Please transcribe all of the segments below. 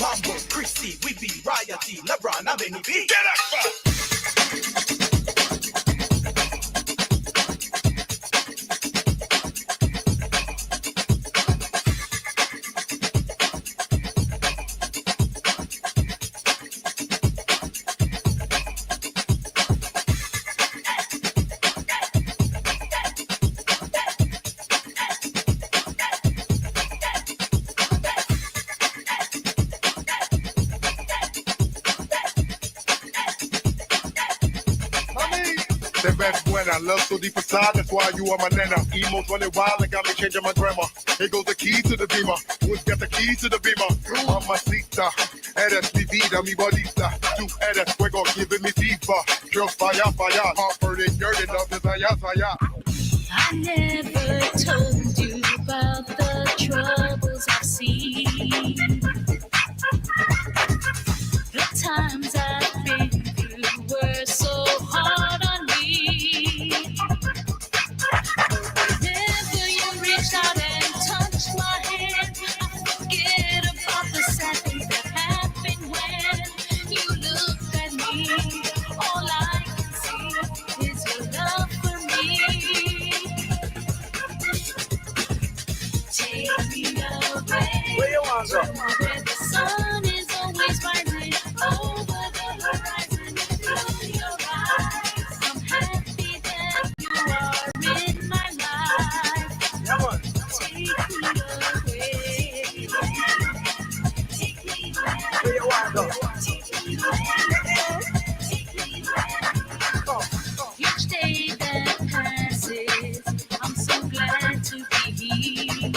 Mambo, Christy, we be Riotty, LeBron, I'm in B. Get up! I love so deep inside, that's why you are my nana. Emo's running wild and got me changing my grammar. Here goes the key to the beamer. Who's got the keys to the beamer? Mamacita, eres mi vida, mi bonita. Tú eres fuego, giving me fever. Girls fire, fire, Harvard and yearning of desire, fire. I never told you about the troubles I've seen. The times I've been through were so hard on me. Whenever you reached out and touched my hand, I forget about the sad things that happened when you looked at me. All I can see is your love for me. Take me away. Where you want to go? Where the sun is always rising over the horizon. Through your eyes, I'm happy that you are in my life. Come on. Take me away. Take me away. Where you want to go? Take me away. Take me away. Each day that passes, I'm so glad to be here.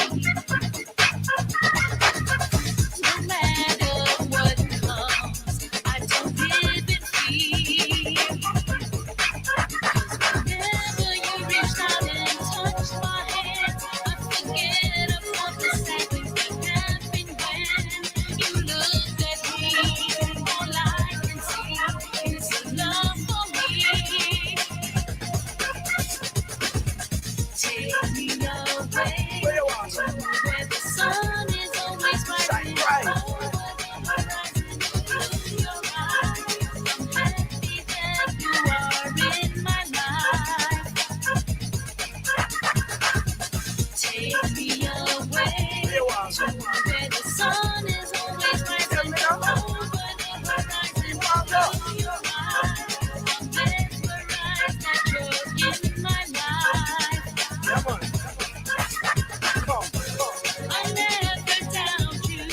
No matter what comes, I don't live in fear. 'Cause whenever you reached out and touched my hand, I forget about the sad things that happened when you looked at me. All I can see is your love for me. Take me away. Where you want to go? Where the sun is always rising over the horizon. Through your eyes, I'm happy that you are in my life. Take me away. Where you want to go? Where the sun is always rising over the horizon. Through your eyes, I'm mesmerized that you're in my life. Come on. Come on. I'll never doubt you.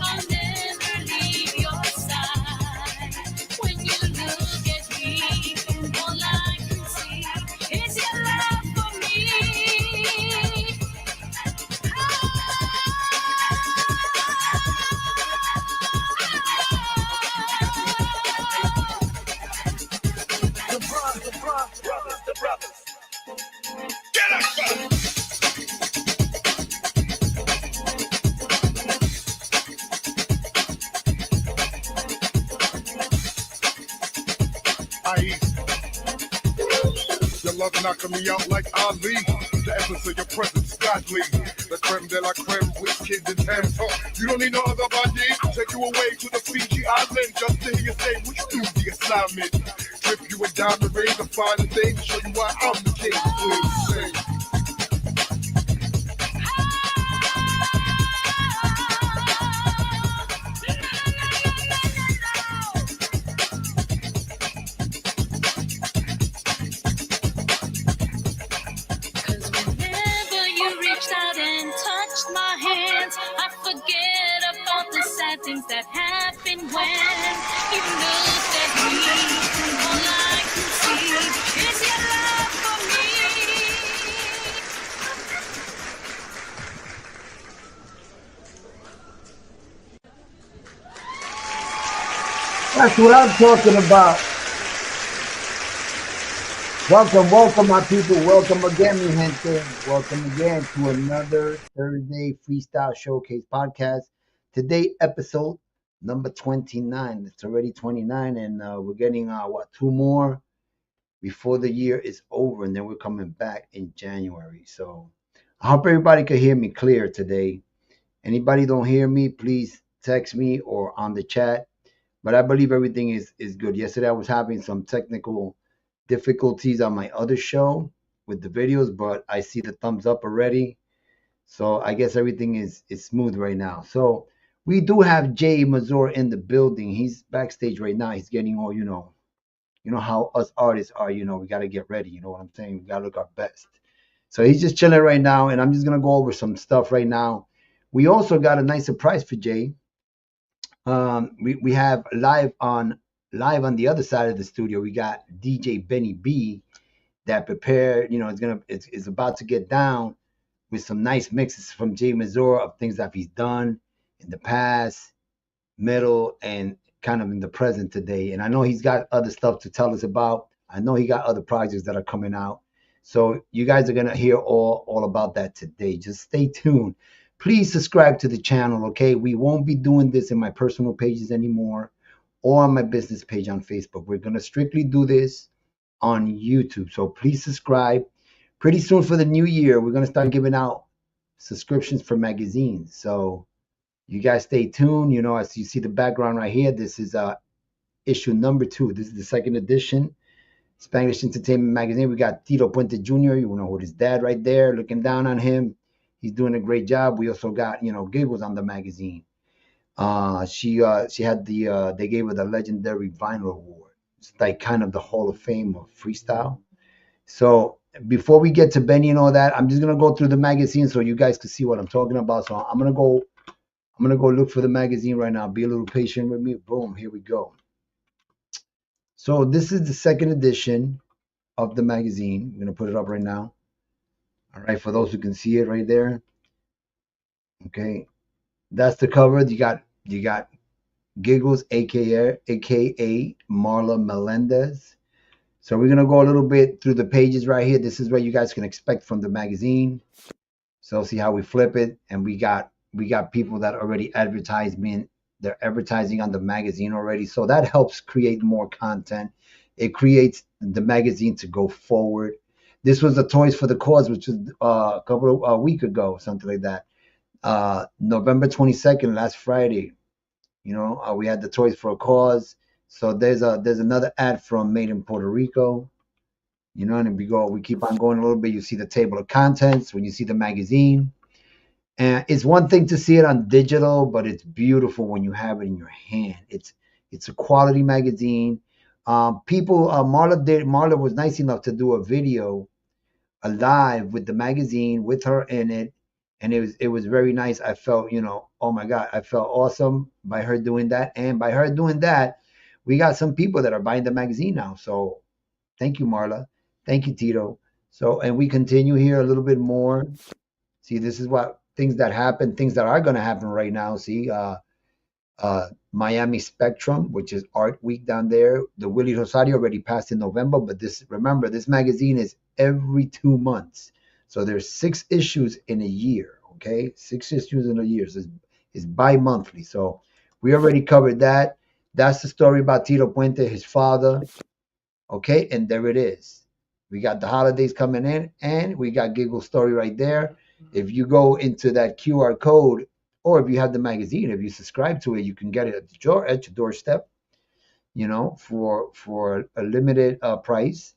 I'll never leave your side. When you look at me, all I can see is your love for me. The brothers. Get up! Ice. Your love knocking me out like Ali. The essence of your presence, godly. The creme de la creme with kids and Tampa. You don't need no other body. Take you away to the Fiji Island just to hear you say what you do, the assignment. Trip you a diamond ring to find a thing. Show you why I'm the king. Please sing. Things that happen when you look at me. All I can see is your love for me. That's what I'm talking about. Welcome, my people. Welcome again, mi gente. Welcome again to another Thursday Freestyle Showcase Podcast. Today, episode number 29. It's already 29, and we're getting, 2 more before the year is over, and then we're coming back in January. So I hope everybody can hear me clear today. Anybody don't hear me, please text me or on the chat. But I believe everything is good. Yesterday I was having some technical difficulties on my other show with the videos, but I see the thumbs up already. So I guess everything is smooth right now. So we do have Jae Mazor in the building. He's backstage right now. He's getting all, you know how us artists are, we got to get ready. You know what I'm saying? We got to look our best. So he's just chilling right now, and I'm just going to go over some stuff right now. We also got a nice surprise for Jay. We have live on the other side of the studio. We got DJ Benny B that prepared, it's about to get down with some nice mixes from Jae Mazor of things that he's done in the past, middle, and kind of in the present today. And I know he's got other stuff to tell us about. I know he got other projects that are coming out. So you guys are gonna hear all about that today. Just stay tuned. Please subscribe to the channel, okay? We won't be doing this in my personal pages anymore or on my business page on Facebook. We're gonna strictly do this on YouTube. So please subscribe. Pretty soon for the new year, we're gonna start giving out subscriptions for magazines. So you guys stay tuned. As you see the background right here, this is issue number 2. This is the second edition. Spanglish Entertainment Magazine. We got Tito Puente Jr., with his dad right there, looking down on him. He's doing a great job. We also got, Giggles on the magazine. She had they gave her the legendary vinyl award. It's like kind of the Hall of Fame of freestyle. So before we get to Benny and all that, I'm just gonna go through the magazine so you guys can see what I'm talking about. So I'm gonna go look for the magazine right now. Be a little patient with me. Boom, here we go. So this is the second edition of the magazine. I'm gonna put it up right now. All right, for those who can see it right there. Okay, that's the cover. You got Giggles, aka Marla Melendez. So we're gonna go a little bit through the pages right here. This is what you guys can expect from the magazine. So see how we flip it, and we got people that already they're advertising on the magazine already. So that helps create more content. It creates the magazine to go forward. This was the Toys for the Cause, which was a couple of week ago, something like that. November 22nd, last Friday. We had the Toys for a Cause. So there's another ad from Made in Puerto Rico. And we keep on going a little bit. You see the table of contents when you see the magazine. And it's one thing to see it on digital, but it's beautiful when you have it in your hand. It's a quality magazine. Marla was nice enough to do a video, a live with the magazine with her in it, and it was very nice. I felt, oh my God, I felt awesome by her doing that. And by her doing that, we got some people that are buying the magazine now. So thank you, Marla. Thank you, Tito. So, and we continue here a little bit more. See, this is what things that happen, things that are going to happen right now. See, Miami Spectrum, which is Art Week down there. The Willie Rosario already passed in November, but remember, this magazine is every 2 months. So there's 6 issues in a year, okay? 6 issues in a year. So it's bi-monthly. So we already covered that. That's the story about Tito Puente, his father. Okay, and there it is. We got the holidays coming in, and we got Giggle's story right there. If you go into that QR code, or if you have the magazine, if you subscribe to it, you can get it at your doorstep, for a limited price.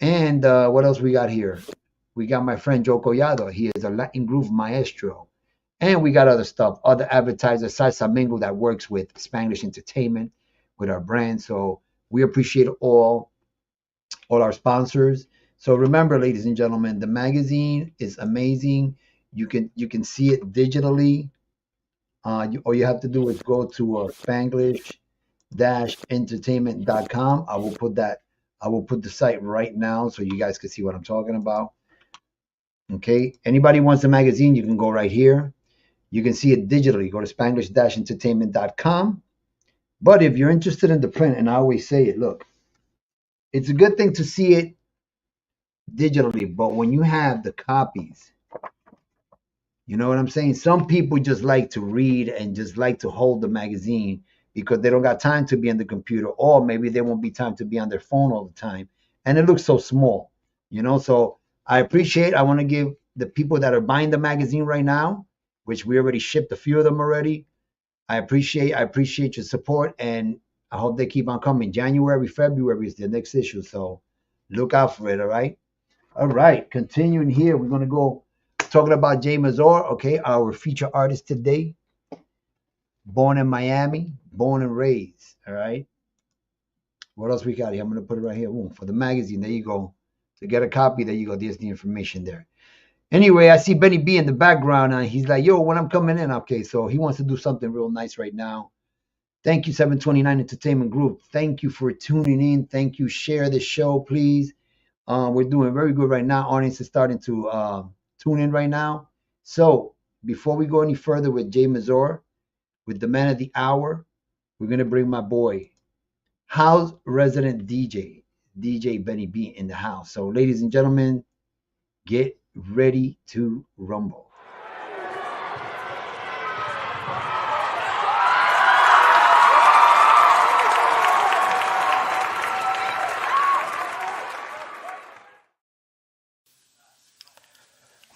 And what else we got here? We got my friend Joe Collado. He is a Latin groove maestro. And we got other stuff, other advertisers, Salsa Mingo that works with Spanglish Entertainment, with our brand. So we appreciate all our sponsors. So remember, ladies and gentlemen, the magazine is amazing. You can see it digitally. All you have to do is go to Spanglish-entertainment.com. I will put the site right now so you guys can see what I'm talking about. Okay. Anybody wants the magazine, you can go right here. You can see it digitally. Go to Spanglish-entertainment.com. But if you're interested in the print, and I always say it, look, it's a good thing to see it digitally, but when you have the copies, you know what I'm saying? Some people just like to read and just like to hold the magazine because they don't got time to be on the computer, or maybe they won't be time to be on their phone all the time. And it looks so small, So I want to give the people that are buying the magazine right now, which we already shipped a few of them already. I appreciate your support, and I hope they keep on coming. January, February is the next issue, so look out for it. All right. Continuing here, we're gonna go talking about Jae Mazor. Okay, our feature artist today. Born in Miami, born and raised. All right. What else we got here? I'm gonna put it right here. Boom, for the magazine. There you go. To get a copy, there you go. There's the information there. Anyway, I see Benny B in the background, and he's like, yo, when I'm coming in. Okay, so he wants to do something real nice right now. Thank you, 729 Entertainment Group. Thank you for tuning in. Thank you. Share the show, please. We're doing very good right now. Audience is starting to tune in right now. So before we go any further with Jae Mazor, with the man of the hour, we're going to bring my boy, house resident DJ Benny B in the house. So ladies and gentlemen, get ready to rumble.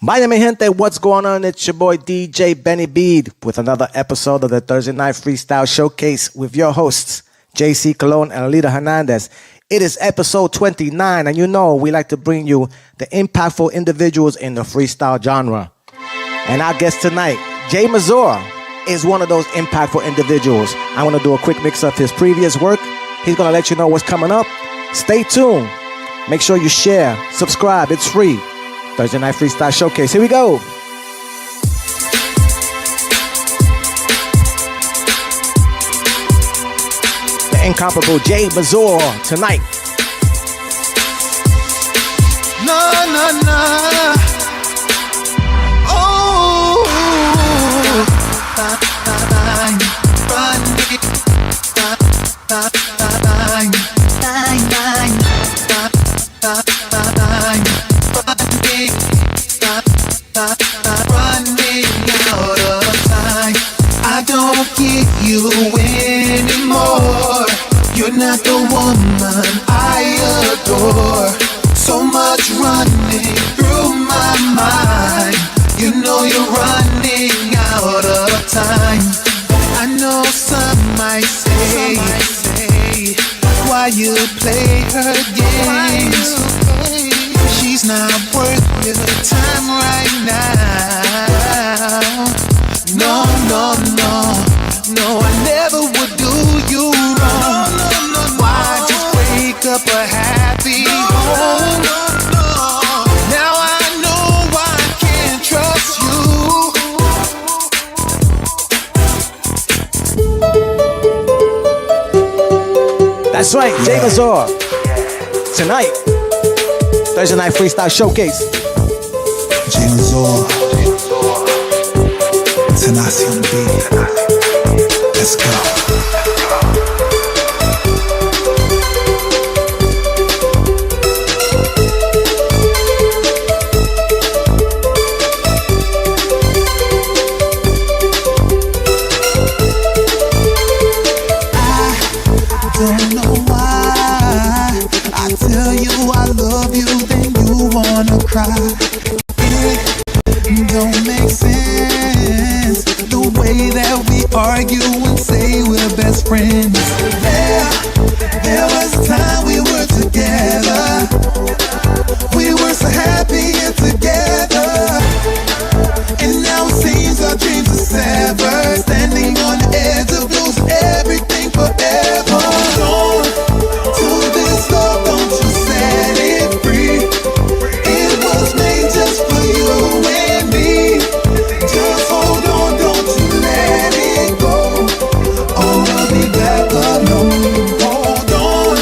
Vaya mi gente, what's going on? It's your boy DJ Benny Bead with another episode of the Thursday Night Freestyle Showcase with your hosts, JCee Colon and Alida Hernandez. It is episode 29, and you know we like to bring you the impactful individuals in the freestyle genre. And our guest tonight, Jae Mazor, is one of those impactful individuals. I'm going to do a quick mix of his previous work. He's going to let you know what's coming up. Stay tuned. Make sure you share, subscribe. It's free. Thursday Night Freestyle Showcase. Here we go. The incomparable Jae Mazor tonight. Na. Oh, running out of time. I don't get you anymore. You're not the woman I adore. So much running through my mind. You know you're running out of time. I know some might say, why you play her games? She's not worth your time right now. No, I never would do you wrong. Why just break up a happy home? Now I know I can't trust you. That's right, Jae Mazor. Tonight, Thursday Night Freestyle Showcase. Jae Mazor, Tenacion B. Let's go. Don't know why I tell you I love you, then you wanna cry. It don't make sense the way that we argue and say we're best friends. There was a time we were together. We were so happy and together. And now it seems our dreams are severed. Standing on the edge of losing everything forever. Hold on to this love, don't you set it free. It was made just for you and me. Just hold on, don't you let it go. Oh, we'll be back alone. Hold on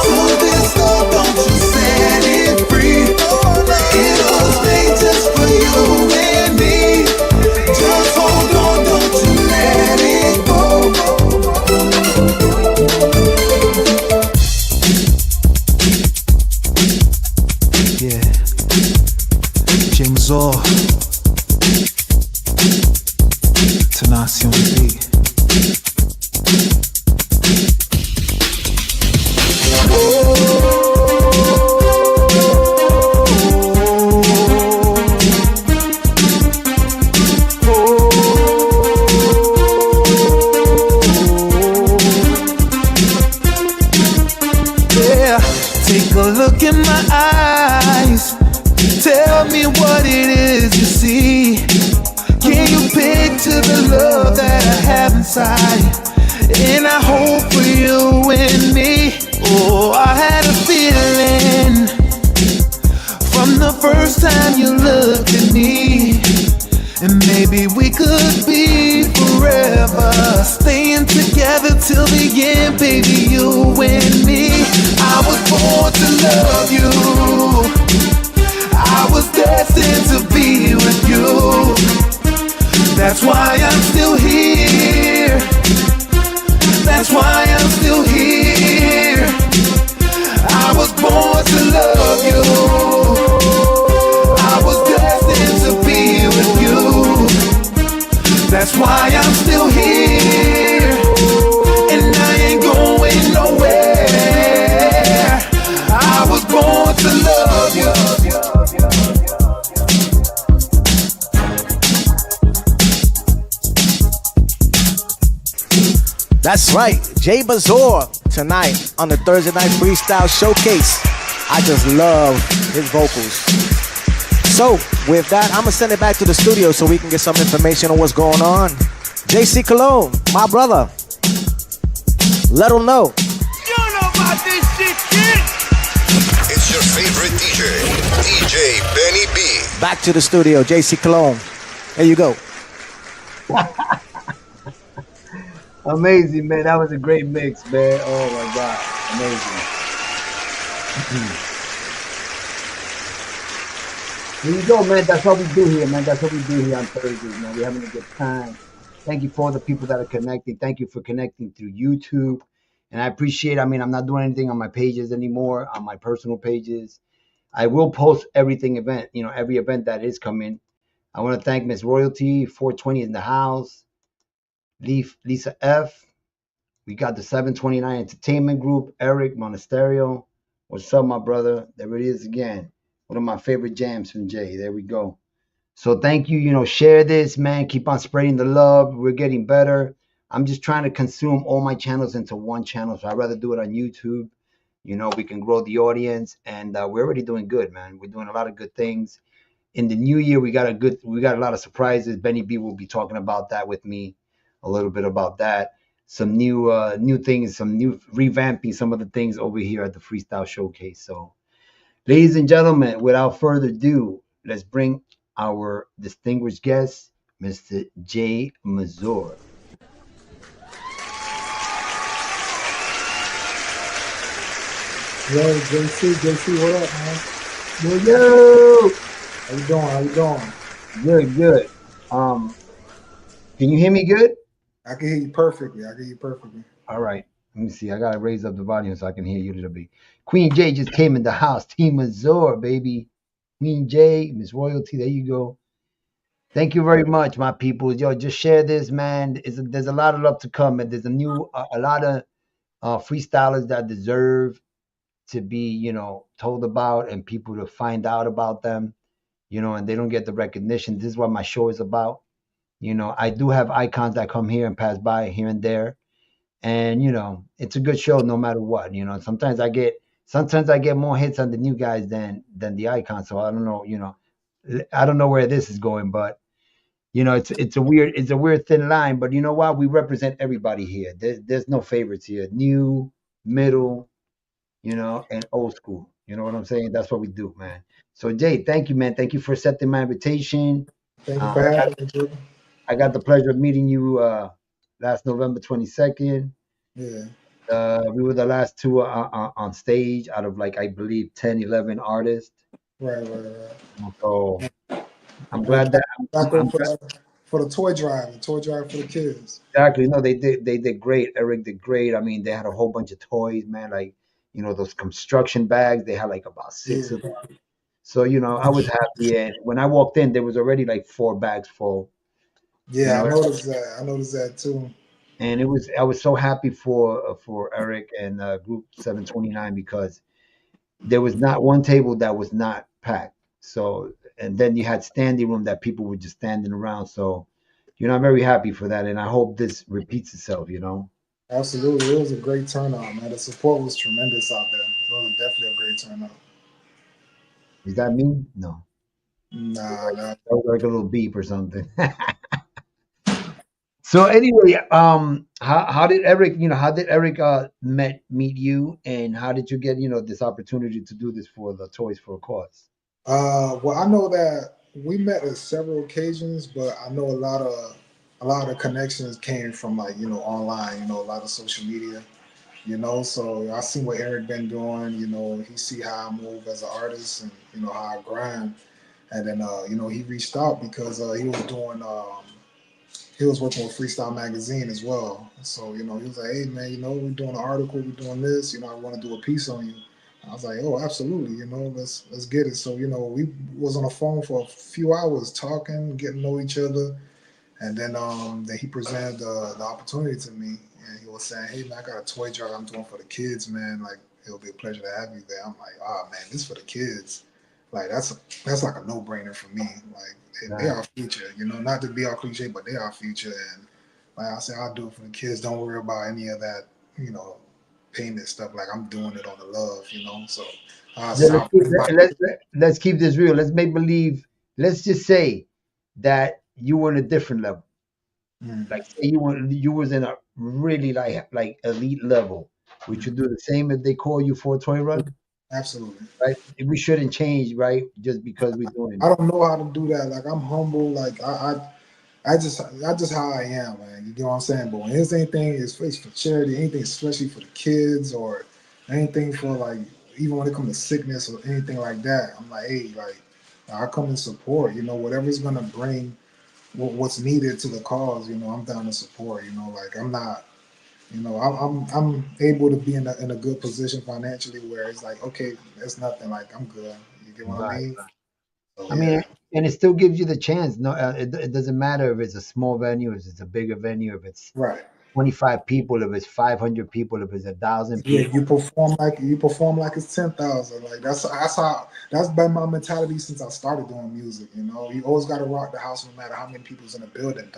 to this love, don't you set it free. It was made just for you and me. Just hold on, don't you let inside, and I hope for you and me. Oh, I had a feeling from the first time you looked at me, and maybe we could be forever, staying together till the end, baby, you and me. I was born to love you, I was destined to be with you. That's why I'm still here, that's why I'm still here. I was born to love you, I was destined to be with you. That's why I'm still here, and I ain't going nowhere. I was born to love you. That's right, Jae Mazor tonight on the Thursday Night Freestyle Showcase. I just love his vocals. So with that, I'm gonna send it back to the studio so we can get some information on what's going on. JCee Colon, my brother, let him know. You know about this shit, kid. It's your favorite DJ, DJ Benny B. Back to the studio, JCee Colon. There you go. Amazing, man. That was a great mix, man. Oh my God. Amazing. Here you go, man. That's what we do here, man. That's what we do here on Thursdays, man. We're having a good time. Thank you for all the people that are connecting. Thank you for connecting through YouTube. And I appreciate, I'm not doing anything on my pages anymore, on my personal pages. I will post everything event, every event that is coming. I want to thank Miss Royalty, 420 in the house. Lisa F. We got the 729 Entertainment Group, Eric Monasterio. What's up, my brother? There it is again. One of my favorite jams from Jay. There we go. So thank you. Share this, man. Keep on spreading the love. We're getting better. I'm just trying to consume all my channels into one channel. So I'd rather do it on YouTube. We can grow the audience, and we're already doing good, man. We're doing a lot of good things. In the new year, we got a lot of surprises. Benny B will be talking about that with me. A little bit about that, some new things, some new revamping some of the things over here at the Freestyle Showcase. So, ladies and gentlemen, without further ado, let's bring our distinguished guest, Mr. Jae Mazor. Yo, JCee, what up, man? Yo. How you doing? Good. Can you hear me good? I can hear you perfectly. All right. Let me see. I gotta raise up the volume so I can hear you a little bit. Queen J just came in the house. Team Mazor, baby. Queen J, Miss Royalty. There you go. Thank you very much, my people. Yo, just share this, man. There's a lot of love to come, and there's a lot of freestylers that deserve to be, told about, and people to find out about them, and they don't get the recognition. This is what my show is about. I do have icons that come here and pass by here and there, and it's a good show no matter what. Sometimes I get more hits on the new guys than the icons. So I don't know, I don't know where this is going, but it's a weird thin line. But you know what? We represent everybody here. There's no favorites here. New, middle, and old school. You know what I'm saying? That's what we do, man. So Jay, thank you, man. Thank you for accepting my invitation. Thank you for having me, Drew. I got the pleasure of meeting you last November 22nd. Yeah. We were the last two on stage out of I believe 10, 11 artists. Right. So I'm glad that for the toy drive for the kids. Exactly. No, they did great. Eric did great. They had a whole bunch of toys, man. Those construction bags. They had about 6 of them. So I was happy, and when I walked in, there was already 4 bags full. Yeah, I noticed that too. And I was so happy for Eric and Group 729 because there was not one table that was not packed. So, and then you had standing room that people were just standing around. So, I'm very happy for that, and I hope this repeats itself. Absolutely, it was a great turnout, man. The support was tremendous out there. It was definitely a great turnout. Is that me? No. Nah. That was like a little beep or something. So anyway, how did Eric, meet you, and how did you get, this opportunity to do this for the Toys for a Cause? Well, I know that we met at several occasions, but I know a lot of connections came from like online, a lot of social media, So I see what Eric been doing, he see how I move as an artist and how I grind, and then he reached out because he was working with Freestyle Magazine as well. So, he was like, hey man, we're doing an article, we're doing this, I want to do a piece on you. I was like, oh, absolutely, let's get it. So, we was on the phone for a few hours talking, getting to know each other. And then he presented the opportunity to me, and he was saying, hey man, I got a toy drive I'm doing for the kids, man. Like, it'll be a pleasure to have you there. I'm like, oh man, this for the kids. Like that's like a no brainer for me. Like they Right. are future, not to be all cliche, but they are future. And like I said, I'll do it for the kids. Don't worry about any of that, payment stuff. Like I'm doing it on the love, So Yeah, let's I'll keep, bring my let's keep this real. Let's make believe. Let's just say that you were in a different level. mm, Like say you was in a really like elite level. Would you do the same if they call you for a toy run? absolutely. Right? We shouldn't change, right? Just because we're doing. I don't know how to do that. Like I'm humble. Like I just how I am, man. You get what I'm saying? But when it's anything, it's for charity, anything especially for the kids or anything for like even when it comes to sickness or anything like that, I'm like, hey, like I come and support. Whatever's gonna bring what's needed to the cause. I'm down to support. Like I'm not. I'm able to be in a good position financially where it's like, okay, it's nothing. Like I'm good. You get what I Right. mean? So I mean, yeah, and it still gives you the chance. No, it doesn't matter if it's a small venue, if it's a bigger venue, if it's right. 25 people, if it's 500 people, if it's 1,000 Yeah, people. you perform like it's 10,000. Like that's been my mentality since I started doing music. You always got to rock the house no matter how many people's in the building.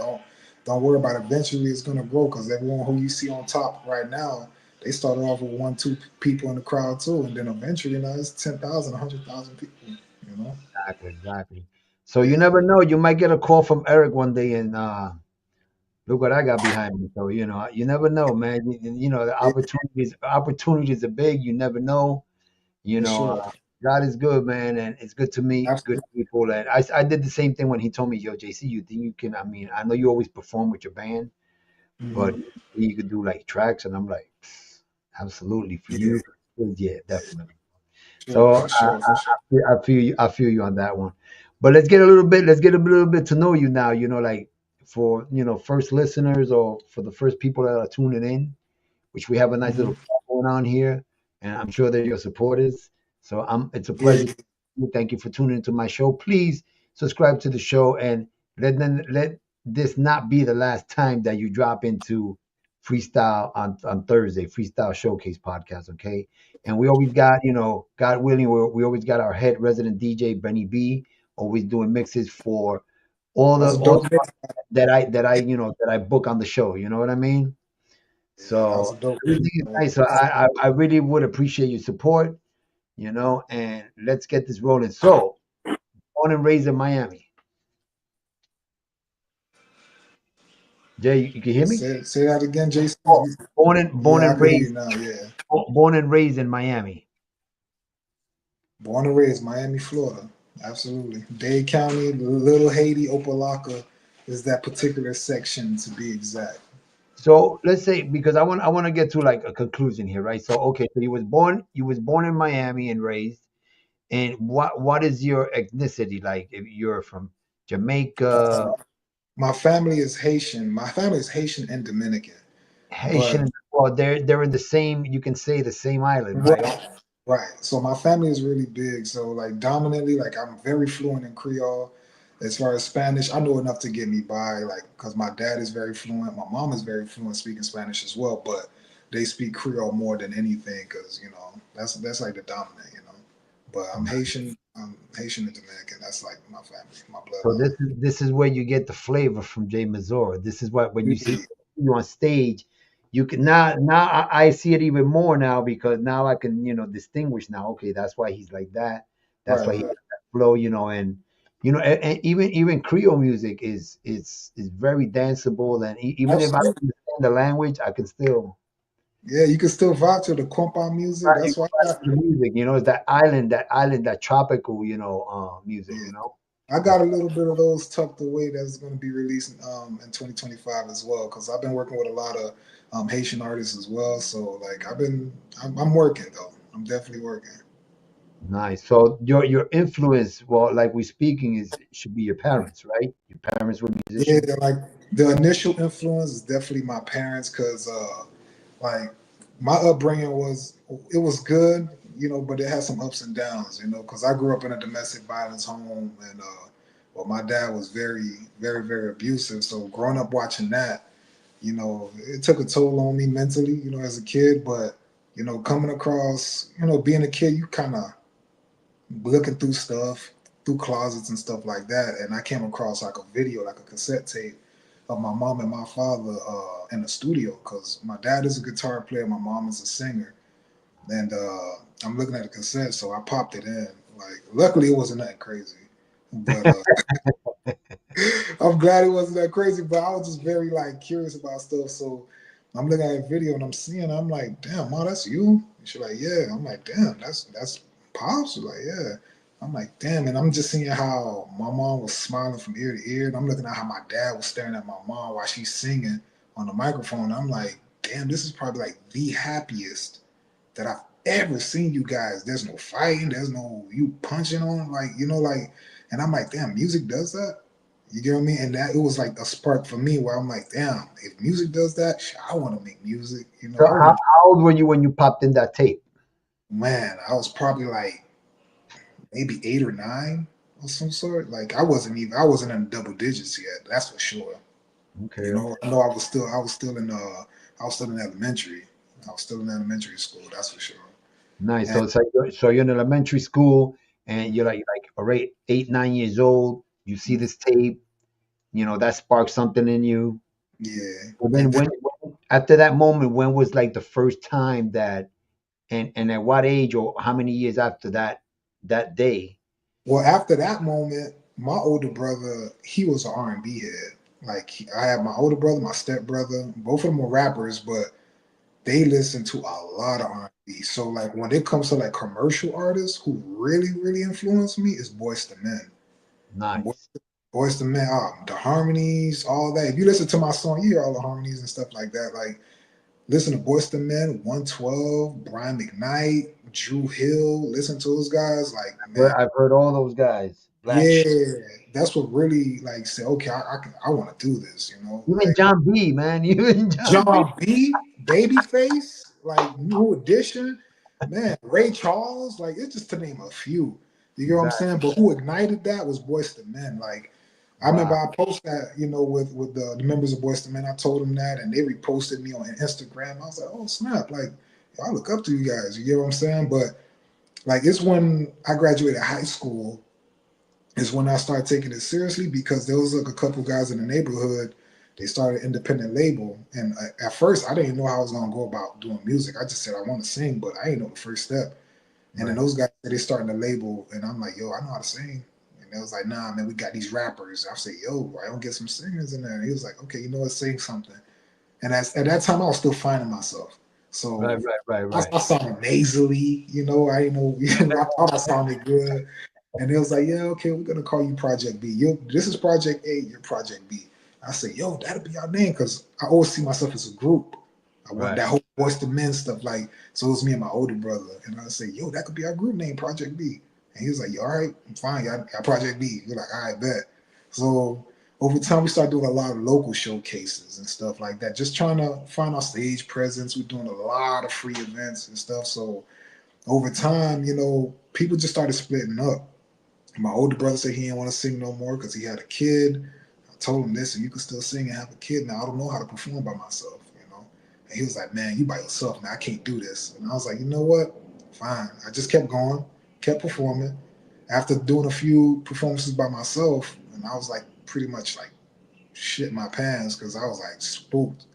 Don't worry about it. Eventually it's gonna grow because everyone who you see on top right now, they started off with one, two people in the crowd too, and then eventually it's 10,000, 100,000 people. You know, Exactly, exactly. So you yeah, never know. You might get a call from Eric one day, and look what I got behind me. So you never know, man. The yeah, opportunities are big. You never know. You for know, sure. God is good, man, and it's good to meet good Absolutely. people. And I did the same thing when he told me, yo, JC, you think you can? I mean, I know you always perform with your band, but Mhm. you could do like tracks, and I'm like, absolutely for Yeah, you, yeah, definitely. sure, So for sure, for sure. I feel you on that one. But let's get a little bit to know you now. Like for first listeners or for the first people that are tuning in, which we have a nice Hmm. little club going on here, and I'm sure they're your supporters. So it's a Yeah, pleasure. Thank you for tuning into my show. Please subscribe to the show and let this not be the last time that you drop into freestyle on Thursday, Freestyle Showcase Podcast. Okay, and we always got God willing, we always got our head resident DJ Benny B always doing mixes for all that the was a all dope mix. that I book on the show. You know what I mean? Yeah, that was So a dope mix. everything is nice. So I really would appreciate your support, and let's get this rolling. So born and raised in Miami. Jay, you can hear me? Say that again, Jason. Oh, born Yeah, I and can hear you raised now. Yeah, in Miami. born and raised Miami, Florida. Absolutely. Dade County, Little Haiti, Opelika is that particular section to be exact. So let's say because I want to get to like a conclusion here, right? So okay, so you was born in Miami and raised, and what is your ethnicity like? If you're from Jamaica, Uh, my family is Haitian. My family is Haitian and Dominican, but Haitian, well, they're in the same. You can say the same island, right? right, right. So my family is really big. So like dominantly, like I'm very fluent in Creole. As far as Spanish, I know enough to get me by. Like because my dad is very fluent, my mom is very fluent speaking Spanish as well. But they speak Creole more than anything because that's like the dominant. But I'm Haitian and Dominican. That's like my family, my So bloodline. this is where you get the flavor from Jay Mazor. This is what when you see Yeah, you on stage, you can now I see it even more now because now I can distinguish now. Okay, that's why he's like that. That's right, why he right. has that flow, and you know, and even Creole music is very danceable, and even if I don't Absolutely. understand the language, I can still Yeah, you can still vibe to the compa music. you That's can why I find got, the music. You know, it's that tropical, you know, music. yeah, You know, I got a little bit of those tucked away that's going to be released in 2025 as well. Because I've been working with a lot of Haitian artists as well. So like I'm working though. I'm definitely working. nice. So your influence, well, like we're speaking, is should be your parents, right? Your parents were Yeah, musicians. like the initial influence is definitely my parents because like my upbringing was good, you know, but it had some ups and downs, you know, because I grew up in a domestic violence home and well, my dad was very abusive. So growing up watching that, you know, it took a toll on me mentally, you know, as a kid. But you know, coming across, you know, being a kid, you kind of looking through stuff, through closets and stuff like that, and I came across like a video, like a cassette tape of my mom and my father in the studio because my dad is a guitar player, my mom is a singer, and I'm looking at the cassette, so I popped it in. Like, luckily, it wasn't that crazy, but I'm glad it wasn't that crazy. But I was just very like curious about stuff, so I'm looking at a video and I'm seeing, I'm like, damn, ma, that's you? And she's like, yeah. I'm like, damn, that's pops. She's like, yeah. I'm like, damn, and I'm just seeing how my mom was smiling from ear to ear, and I'm looking at how my dad was staring at my mom while she's singing on the microphone. I'm like, damn, this is probably like the happiest that I've ever seen you guys. There's no fighting, there's no you punching on, like, you know, like, and I'm like, damn, music does that. You get what I mean? And that it was like a spark for me where I'm like, damn, if music does that, shit, I want to make music. You know, So I want how old were you when you popped in that tape? man, I was probably like maybe 8 or 9 or some sort. Like I wasn't in double digits yet. That's for sure. Okay, You know, I okay. know I was still in elementary. I was still in elementary school. That's for sure. Nice. And So you're in elementary school and you're like already 8, 9 years old. You see this tape, you know, that sparks something in you. yeah, And then and then when after that moment, when was like the first time that and at what age or how many years after that day? well, after that moment, my older brother, he was an R&B head. Like I had my older brother, my step brother. Both of them were rappers, but they listen to a lot of R&B. So like when it comes to like commercial artists who really influenced me is Boyz II Men. Boy- Nice. Boyz II Men, the harmonies, all that. If you listen to my song, you hear all the harmonies and stuff like that. Like listen to Boyz II Men, 112, Brian McKnight, Drew Hill. Listen to those guys. Like man, I've heard all those guys. Black yeah, Sheep. that's what really like say, okay, I want to do this. You know, Even like John B, man. Even John B. John B, Babyface, like New Edition, man, Ray Charles, like it's just to name a few. You get what I'm saying? Exactly. But who ignited that was Boyz II Men. Like I remember Wow. I posted that, you know, with the members of Boyz II Men. I told them that, and they reposted me on Instagram. I was like, oh snap! Like I look up to you guys. You get what I'm saying? But like it's when I graduated high school is when I started taking it seriously because there was like a couple guys in the neighborhood. They started an independent label, and at first I didn't know how I was gonna go about doing music. I just said I want to sing, but I didn't know the first step. And then Right. those guys they starting a label, and I'm like, yo, I know how to sing. And they was like, nah, man, we got these rappers. I said, yo, why don't get some singers in there? And he was like, okay, you know what, sing something. And at that time, I was still finding myself. Right, So right, right, right. I sounded nasally, you know. I didn't know, I thought I sounded good. And it was like, yeah, okay, we're gonna call you Project B. This is Project A, you're Project B. I said, yo, that'll be our name because I always see myself as a group. I want Right. that whole voice to men stuff. Like, so it was me and my older brother. And I said, yo, that could be our group name, Project B. And he was like, all right, I'm fine, y'all Project B. We're like, all right, bet. So over time, we started doing a lot of local showcases and stuff like that, just trying to find our stage presence. We're doing a lot of free events and stuff. So over time, you know, people just started splitting up. My older brother said he didn't want to sing no more because he had a kid. I told him, listen, you can still sing and have a kid. Now I don't know how to perform by myself, you know. And he was like, man, you by yourself, man. I can't do this. And I was like, you know what? Fine. I just kept going, kept performing. After doing a few performances by myself, and I was like pretty much like shit my pants because I was like spooked.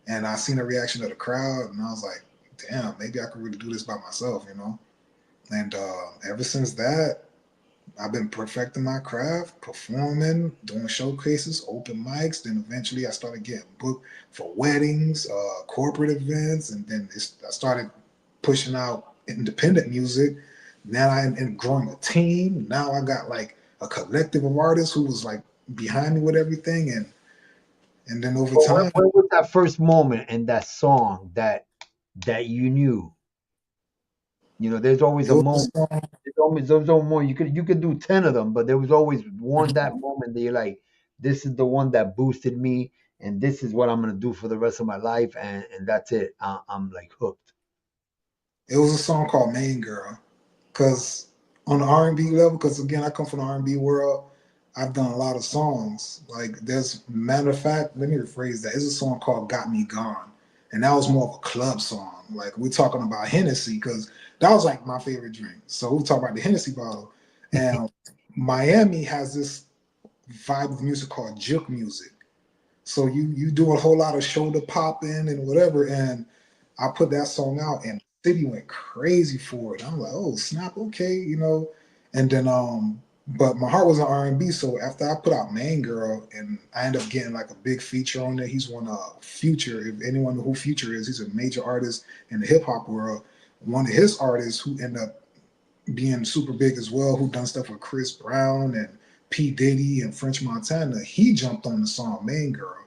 And I seen the reaction of the crowd, and I was like, damn, maybe I could really do this by myself, you know. And ever since that, I've been perfecting my craft, performing, doing showcases, open mics. Then eventually I started getting booked for weddings, corporate events, and then I started pushing out independent music. Now I am growing a team. Now I got like a collective of artists who was like behind me with everything, and then over But time, when was that first moment in that song that you knew? You know, there's always it a was moment. a song. There's always more. You could do 10 of them, but there was always one that moment that you're like, this is the one that boosted me, and this is what I'm gonna do for the rest of my life, and that's it. I'm like hooked. It was a song called "Main Girl," because on the R&B level, because again, I come from the R&B world. I've done a lot of songs. Like there's matter of fact, let me rephrase that. It's a song called "Got Me Gone," and that was more of a club song. Like we're talking about Hennessy because that was like my favorite drink. So we talk about the Hennessy bottle, and Miami has this vibe of music called juke music. So you do a whole lot of shoulder popping and whatever, and I put that song out, and the city went crazy for it. I'm like, oh snap, okay, you know. And then but my heart was on R&B, so after I put out Main Girl, and I ended up getting like a big feature on there. He's one Future. If anyone know who Future is, he's a major artist in the hip hop world. One of his artists who ended up being super big as well, who done stuff with Chris Brown and P. Diddy and French Montana, he jumped on the song Main Girl.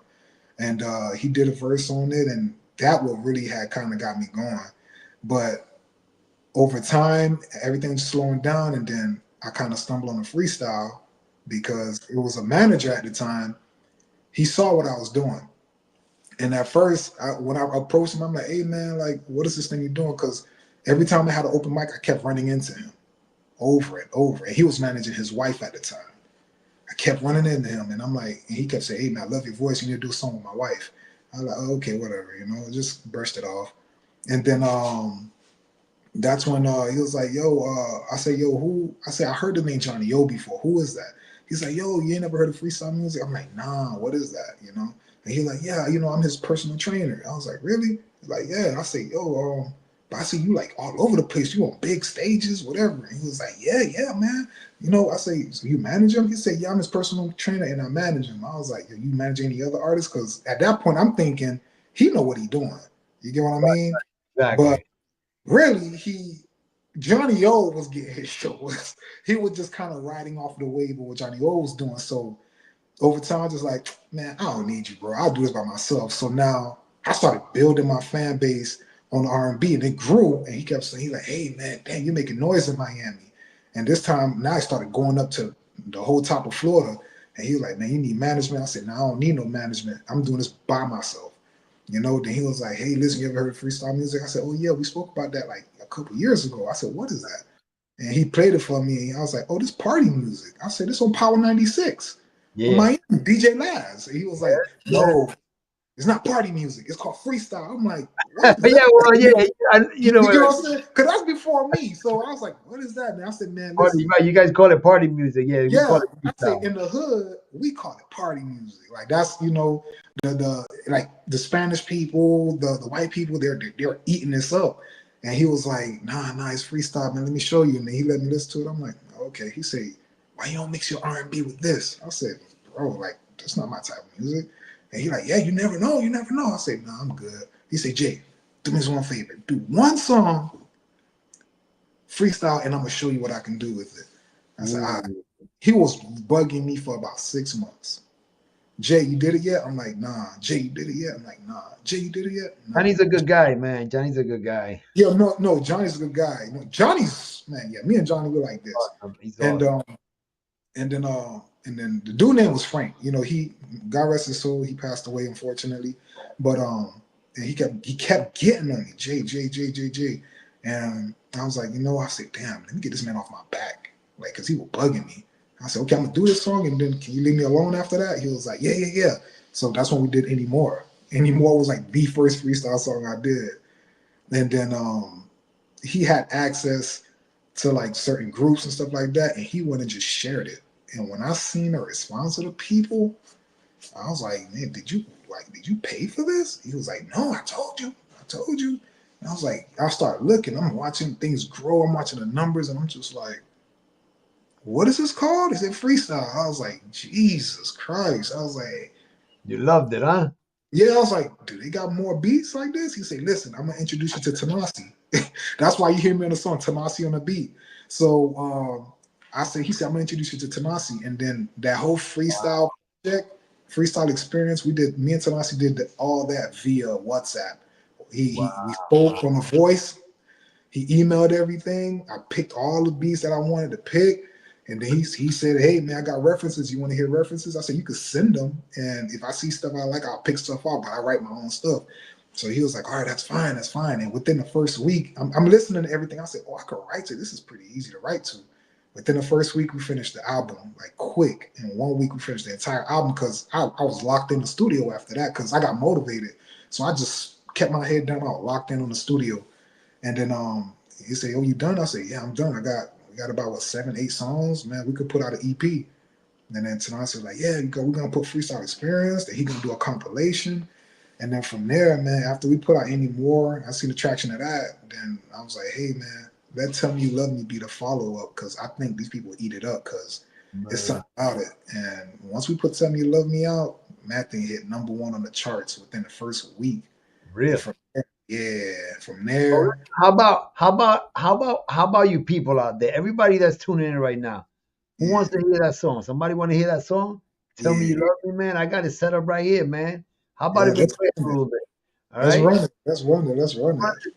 And he did a verse on it, and that what really had kind of got me going. But over time, everything's slowing down, and then I kind of stumbled on the freestyle because it was a manager at the time. He saw what I was doing. And at first, when I approached him, I'm like, hey man, like, what is this thing you're doing? Because every time I had an open mic, I kept running into him over and over. And he was managing his wife at the time. I kept running into him, and I'm like, and he kept saying, hey man, I love your voice. You need to do a song with my wife. I was like, oh, okay, whatever, you know, just burst it off. And then that's when he was like, yo, I said, yo, who? I said, I heard the name Johnny O before. Who is that? He's like, yo, you ain't never heard of freestyle music? I'm like, nah, what is that? You know? And he's like, yeah, you know, I'm his personal trainer. I was like, really? He's like, yeah. I say, yo, but I see you like all over the place. You on big stages, whatever. And he was like, yeah, man. You know, I say, so you manage him? He said, yeah, I'm his personal trainer and I manage him. I was like, yo, you manage any other artists? Because at that point, I'm thinking he know what he doing. You get what I mean? But Exactly. really, Johnny O was getting his shows. He was just kind of riding off the wave of what Johnny O was doing. So over time, just like, man, I don't need you, bro. I'll do this by myself. So now I started building my fan base on R&B, and it grew. And he kept saying, he's like, hey, man, dang, you're making noise in Miami. And this time, now I started going up to the whole top of Florida. And he was like, man, you need management. I said, no, I don't need no management. I'm doing this by myself. You know, then he was like, hey, listen, you ever heard of freestyle music? I said, oh, yeah, we spoke about that like a couple years ago. I said, what is that? And he played it for me. And I was like, oh, this party music. I said, this on Power 96 on Yeah. Miami, DJ Laz. And he was like, Yeah. no, it's not party music. It's called freestyle. I'm like, what is Yeah. that? Well, yeah. You You know get what? what I'm saying? Because that's before me. So I was like, what is that? And I said, man, Party, listen. right? You guys call it party music. Yeah, we call Yeah, it I say freestyle. in the hood we call it party music. Like that's the like the Spanish people, the white people, they're eating this up. And he was like, nah, it's freestyle, man. Let me show you. And then he let me listen to it. I'm like, okay. He said, why you don't mix your R&B with this? I said, bro, like that's not my type of music. And he like, yeah, you never know. I said, nah, I'm good. He said, Jay, do me this one favor. Do one song freestyle, and I'm gonna show you what I can do with it. I said, all right. Ooh. He was bugging me for about 6 months. Jay, you did it yet? I'm like, nah. Jay, you did it yet? I'm like, nah. Jay, you did it yet? No. Johnny's a good guy, man. Johnny's a good guy. Yeah, no. Johnny's a good guy. No, Johnny's man. Yeah, me and Johnny were like this. Awesome. He's And awesome. and then the dude name was Frank. You know, he God rest his soul. He passed away unfortunately. But and he kept getting on me, Jay. And I was like, you know, I said, damn, let me get this man off my back, like, cause he was bugging me. I said, okay, I'm gonna do this song, and then can you leave me alone after that? He was like, yeah. So that's when we did Anymore. Anymore was like the first freestyle song I did. And then he had access to like certain groups and stuff like that, and he went and just shared it. And when I seen the response of the people, I was like, man, did you pay for this? He was like, no, I told you. And I was like, I started looking, I'm watching things grow, I'm watching the numbers, and I'm just like, what is this called? He said freestyle. I was like, Jesus Christ. I was like, You loved it, huh? yeah, I was like, do they got more beats like this? He said, listen, I'm gonna introduce you to Tanasi. That's why you hear me on the song, Tanasi on the beat. So he said, I'm gonna introduce you to Tanasi. And then that whole freestyle project, freestyle experience, me and Tanasi did all that via WhatsApp. We spoke on the voice. He emailed everything. I picked all the beats that I wanted to pick. And then he said, hey, man, I got references. You want to hear references? I said, you could send them. And if I see stuff I like, I'll pick stuff out, but I write my own stuff. So he was like, all right, that's fine. That's fine. And within the first week, I'm listening to everything. I said, oh, I could write to. This is pretty easy to write to. Within the first week, we finished the album, like quick. In 1 week, we finished the entire album because I was locked in the studio after that because I got motivated. So I just kept my head down. I was locked in on the studio. And then he said, oh, you done? I said, yeah, I'm done. We got about 7, 8 songs. Man, we could put out an EP. And then Tanasi was like, yeah, we're gonna put Freestyle Experience. Then he gonna do a compilation. And then from there, man, after we put out any more, I seen the traction of that. Then I was like, hey, man, let Tell Me You Love Me be the follow up because I think these people eat it up because it's something about it. And once we put Tell Me You Love Me out, that thing hit #1 on the charts within the first week. Really? From there. How about you people out there? Everybody that's tuning in right now, who wants to hear that song? Somebody want to hear that song? Tell Me You Love Me, man. I got it set up right here, man. How about if we play it a little bit? All right? Let's run it.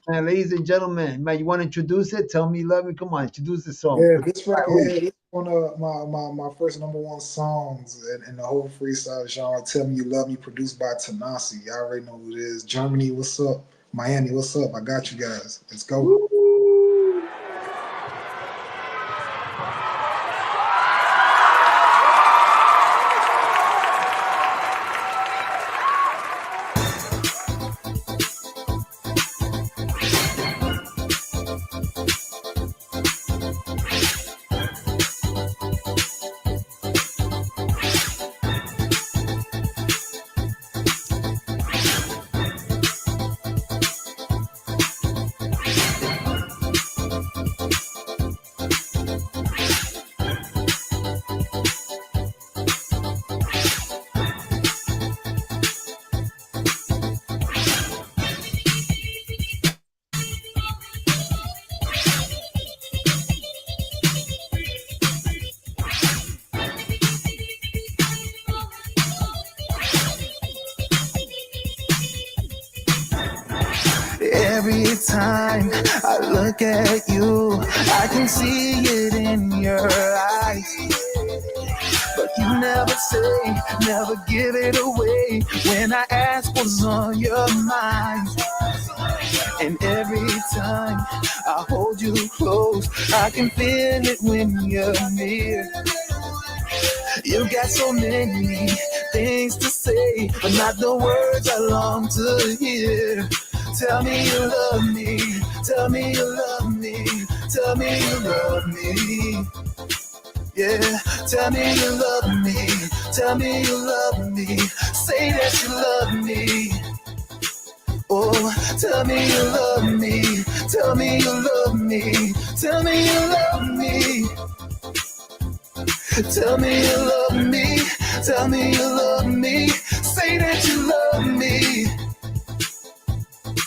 Man, ladies and gentlemen, man, you want to introduce it? Tell Me You Love Me. Come on, introduce the song. Yeah, this record is one of my first #1 songs in the whole freestyle genre. Tell Me You Love Me, produced by Tanasi. Y'all already know who it is. Germany, what's up? Miami, what's up? I got you guys. Let's go. Woo! Every time I look at you, I can see it in your eyes. But you never say, never give it away when I ask what's on your mind. And every time I hold you close, I can feel it when you're near. You got so many things to say, but not the words I long to hear. Tell me you love me, tell me you love me, tell me you love me. Yeah, tell me you love me, tell me you love me, say that you love me. Oh, tell me you love me, tell me you love me, tell me you love me. Tell me you love me, tell me you love me, say that you love me.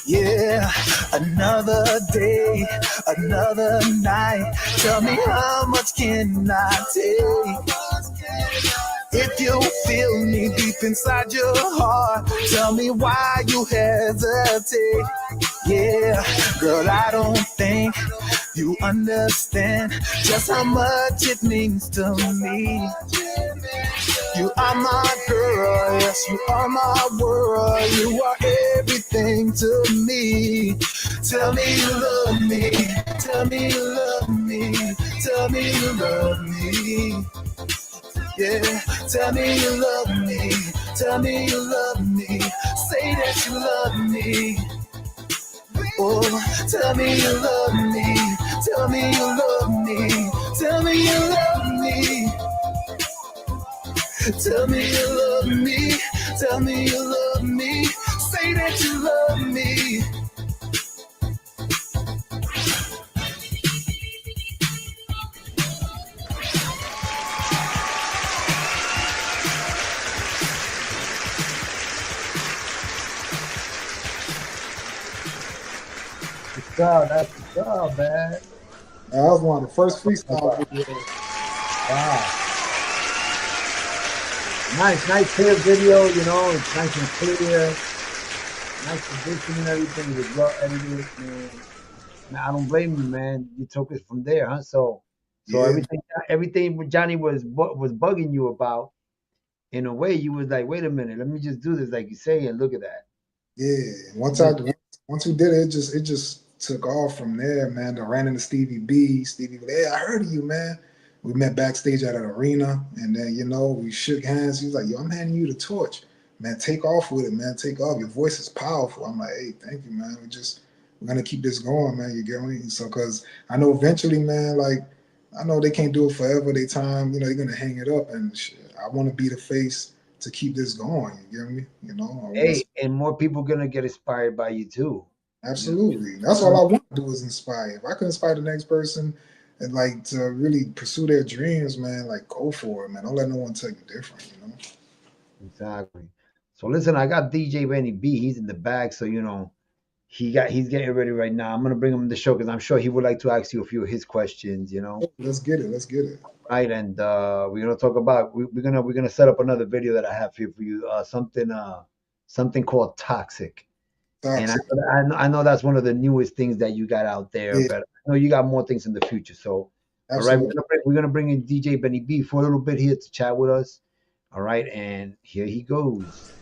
Yeah, another day, another night. Tell me how much can I take? If you feel me deep inside your heart, tell me why you hesitate. Yeah, girl, I don't think you understand just how much it means to me. You are my girl, yes, you are my world. You are everything to me. Tell me you love me, tell me you love me, tell me you love me. Yeah, tell me you love me, tell me you love me, say that you love me. Oh, tell me you love me, tell me you love me, tell me you love me. Tell me you love me, tell me you love me, say that you love me. what's up. That's what's up, man. That was one of the first freestyle videos. Wow. Nice clear video, you know, it's nice and clear, nice position and everything. It was well edited, man. Man, I don't blame you, man. You took it from there, huh? So Yeah, everything Johnny was bugging you about, in a way, you was like, wait a minute, let me just do this, like you say, and look at that. yeah. Once we did it, it just took off from there, man. I ran into Stevie B. Stevie, hey, I heard of you, man. We met backstage at an arena, and then we shook hands. He was like, "Yo, I'm handing you the torch, man. Take off with it, man. Take off. Your voice is powerful." I'm like, "Hey, thank you, man. We're gonna keep this going, man. You get me?" So, because I know eventually, man, like I know they can't do it forever. They time, they're gonna hang it up, and shit, I want to be the face to keep this going. You get me? I want Hey, to. and more people gonna get inspired by you too. Absolutely. That's all I want to do is inspire. If I can inspire the next person and like to really pursue their dreams, man, like go for it, man. Don't let no one tell you different. Exactly. So listen, I got DJ Benny B. He's in the bag, so he's getting ready right now. I'm gonna bring him in the show because I'm sure he would like to ask you a few of his questions. Let's get it. Let's get it. Right? And we're gonna talk about we're gonna set up another video that I have here for you. Something called Toxic. And Toxic. I know that's one of the newest things that you got out there, Yeah, but I know you got more things in the future. So, all right, absolutely. we're gonna bring in DJ Benny B for a little bit here to chat with us. All right, and here he goes.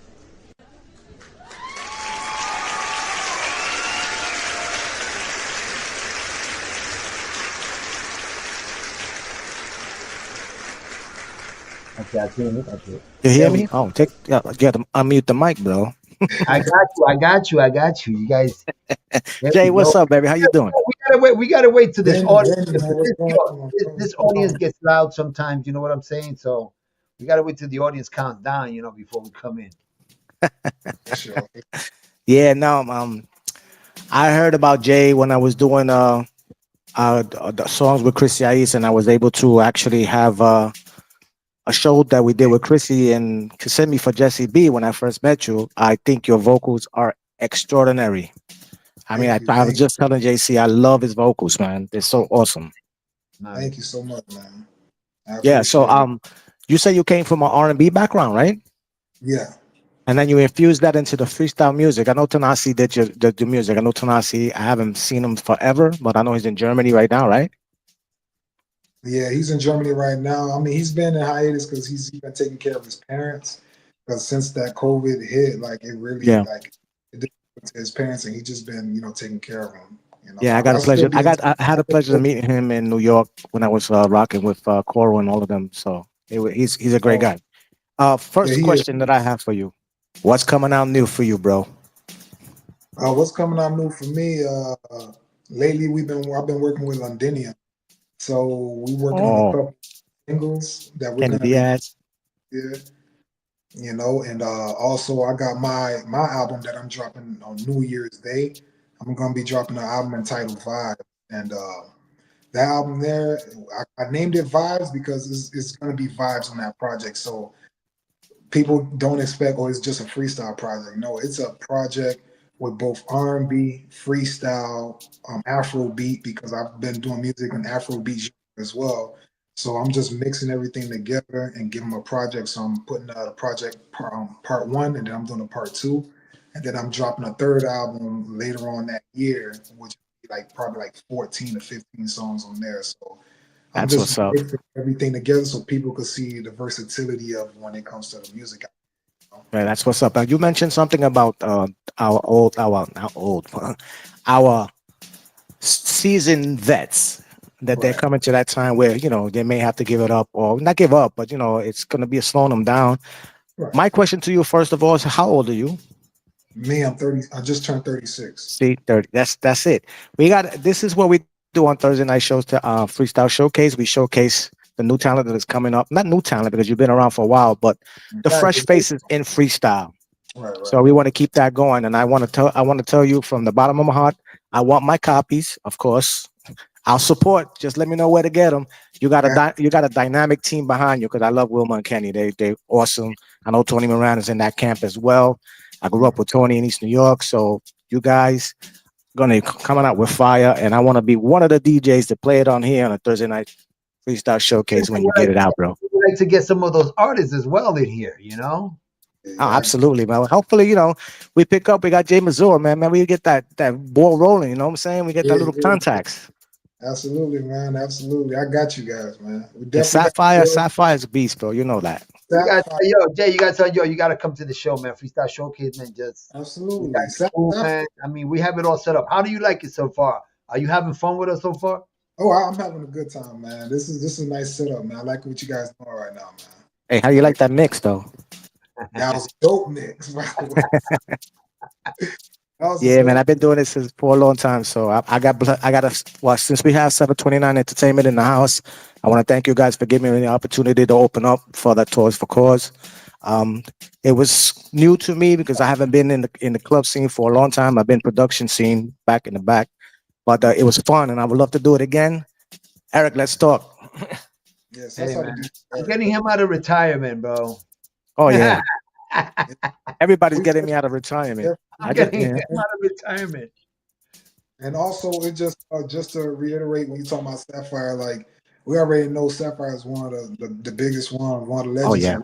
Okay, I can't look at you. You hear There we me? Oh, unmute the mic, bro. I got you. You guys, there Jay, we go. what's up, baby? How you doing? We gotta wait till this audience. Danny, man, what's going on? This audience gets loud sometimes. You know what I'm saying? So we gotta wait till the audience counts down. Before we come in. For sure. Yeah, no, I heard about Jay when I was doing the songs with Chrissy Ais, and I was able to actually have a show that we did with Chrissy and Kissimmee for Jesse B. When I first met you, I think your vocals are extraordinary. I mean, Thank you. I was just telling JC, I love his vocals, man. They're so awesome. Nice. Thank you so much, man. I Yeah. So, appreciate it. you say you came from an R&B background, right? Yeah. And then you infused that into the freestyle music. I know Tanasi did the music. I know Tanasi. I haven't seen him forever, but I know he's in Germany right now, right? Yeah, he's in Germany right now. I mean, he's been in hiatus because he's been taking care of his parents. Because since that COVID hit, like it really Yeah. like it did to his parents, and he just been taking care of them. Yeah, I But got a still pleasure. be in touch. I had a pleasure to meet him in New York when I was rocking with Coro and all of them. So he's a great Oh, guy. yeah, First he is. question that I have for you: what's coming out new for you, bro? What's coming out new for me? Lately, I've been working with Londinium, so we're working on a Oh, couple singles that we're Kenny gonna be Diaz. yeah, and also I got my album that I'm dropping on New Year's Day. I'm gonna be dropping an album entitled Vibe, and that album there, I named it Vibes because it's gonna be vibes on that project. So people don't expect, oh, it's just a freestyle project. No, it's a project with both R&B, freestyle, Afro beat, because I've been doing music in Afro beat as well. So I'm just mixing everything together and giving them a project. So I'm putting out a project part one, and then I'm doing a part two, and then I'm dropping a third album later on that year, which will be like probably like 14 to 15 songs on there. So I'm That's just what's up. mixing everything together so people could see the versatility of when it comes to the music. Right, that's what's up. Now you mentioned something about our not old, our seasoned vets that they're Right. coming to that time where they may have to give it up or not give up, but it's going to be slowing them down. Right. My question to you, first of all, is how old are you? Me, I'm 30. I just turned 36. See, 30. That's it. This is what we do on Thursday night shows to Freestyle Showcase. We showcase the new talent that is coming up. Not new talent because you've been around for a while, but the fresh Exactly. faces in freestyle. Right. So we want to keep that going. And I want to tell you from the bottom of my heart, I want my copies, of course. I'll support. Just let me know where to get them. You got a dynamic team behind you because I love Wilma and Kenny. They're awesome. I know Tony Moran is in that camp as well. I grew up with Tony in East New York, so you guys, gonna coming out with fire, and I want to be one of the DJs to play it on here on a Thursday night freestyle showcase when you get it out, bro. We like to get some of those artists as well in here, you know? Oh, Yeah, absolutely, man. Hopefully, we pick up. We got Jae Mazor, man. Man, we get that ball rolling. You know what I'm saying? We get that yeah, little yeah. contacts. Absolutely, man. Absolutely. I got you guys, man. We And definitely Sapphire's a beast, bro. You know that. You got Sapphire. yo, Jay, you got to yo, you got to come to the show, man. Freestyle Showcase, man. Just we got Absolutely. the crew, man. I mean, we have it all set up. How do you like it so far? Are you having fun with us so far? Oh, I'm having a good time, man. This is a nice setup, man. I like what you guys doing right now, man. Hey, how you like that mix, though? That was a dope mix, by the way. That was a Yeah, dope- man. I've been doing this for a long time, so I got well, since we have 729 Entertainment in the house, I want to thank you guys for giving me the opportunity to open up for the Tours for Cause. It was new to me because I haven't been in the club scene for a long time. I've been production scene back in the back, but it was fun, and I would love to do it again. Eric, let's talk. Yes, that's Hey, how man. to do I'm it. getting him out of retirement, bro. Oh yeah, everybody's getting me out of retirement. I'm I just getting him yeah. out of retirement. And also, it just to reiterate when you talk about Sapphire, like we already know Sapphire is one of the biggest one of the Oh legends. yeah,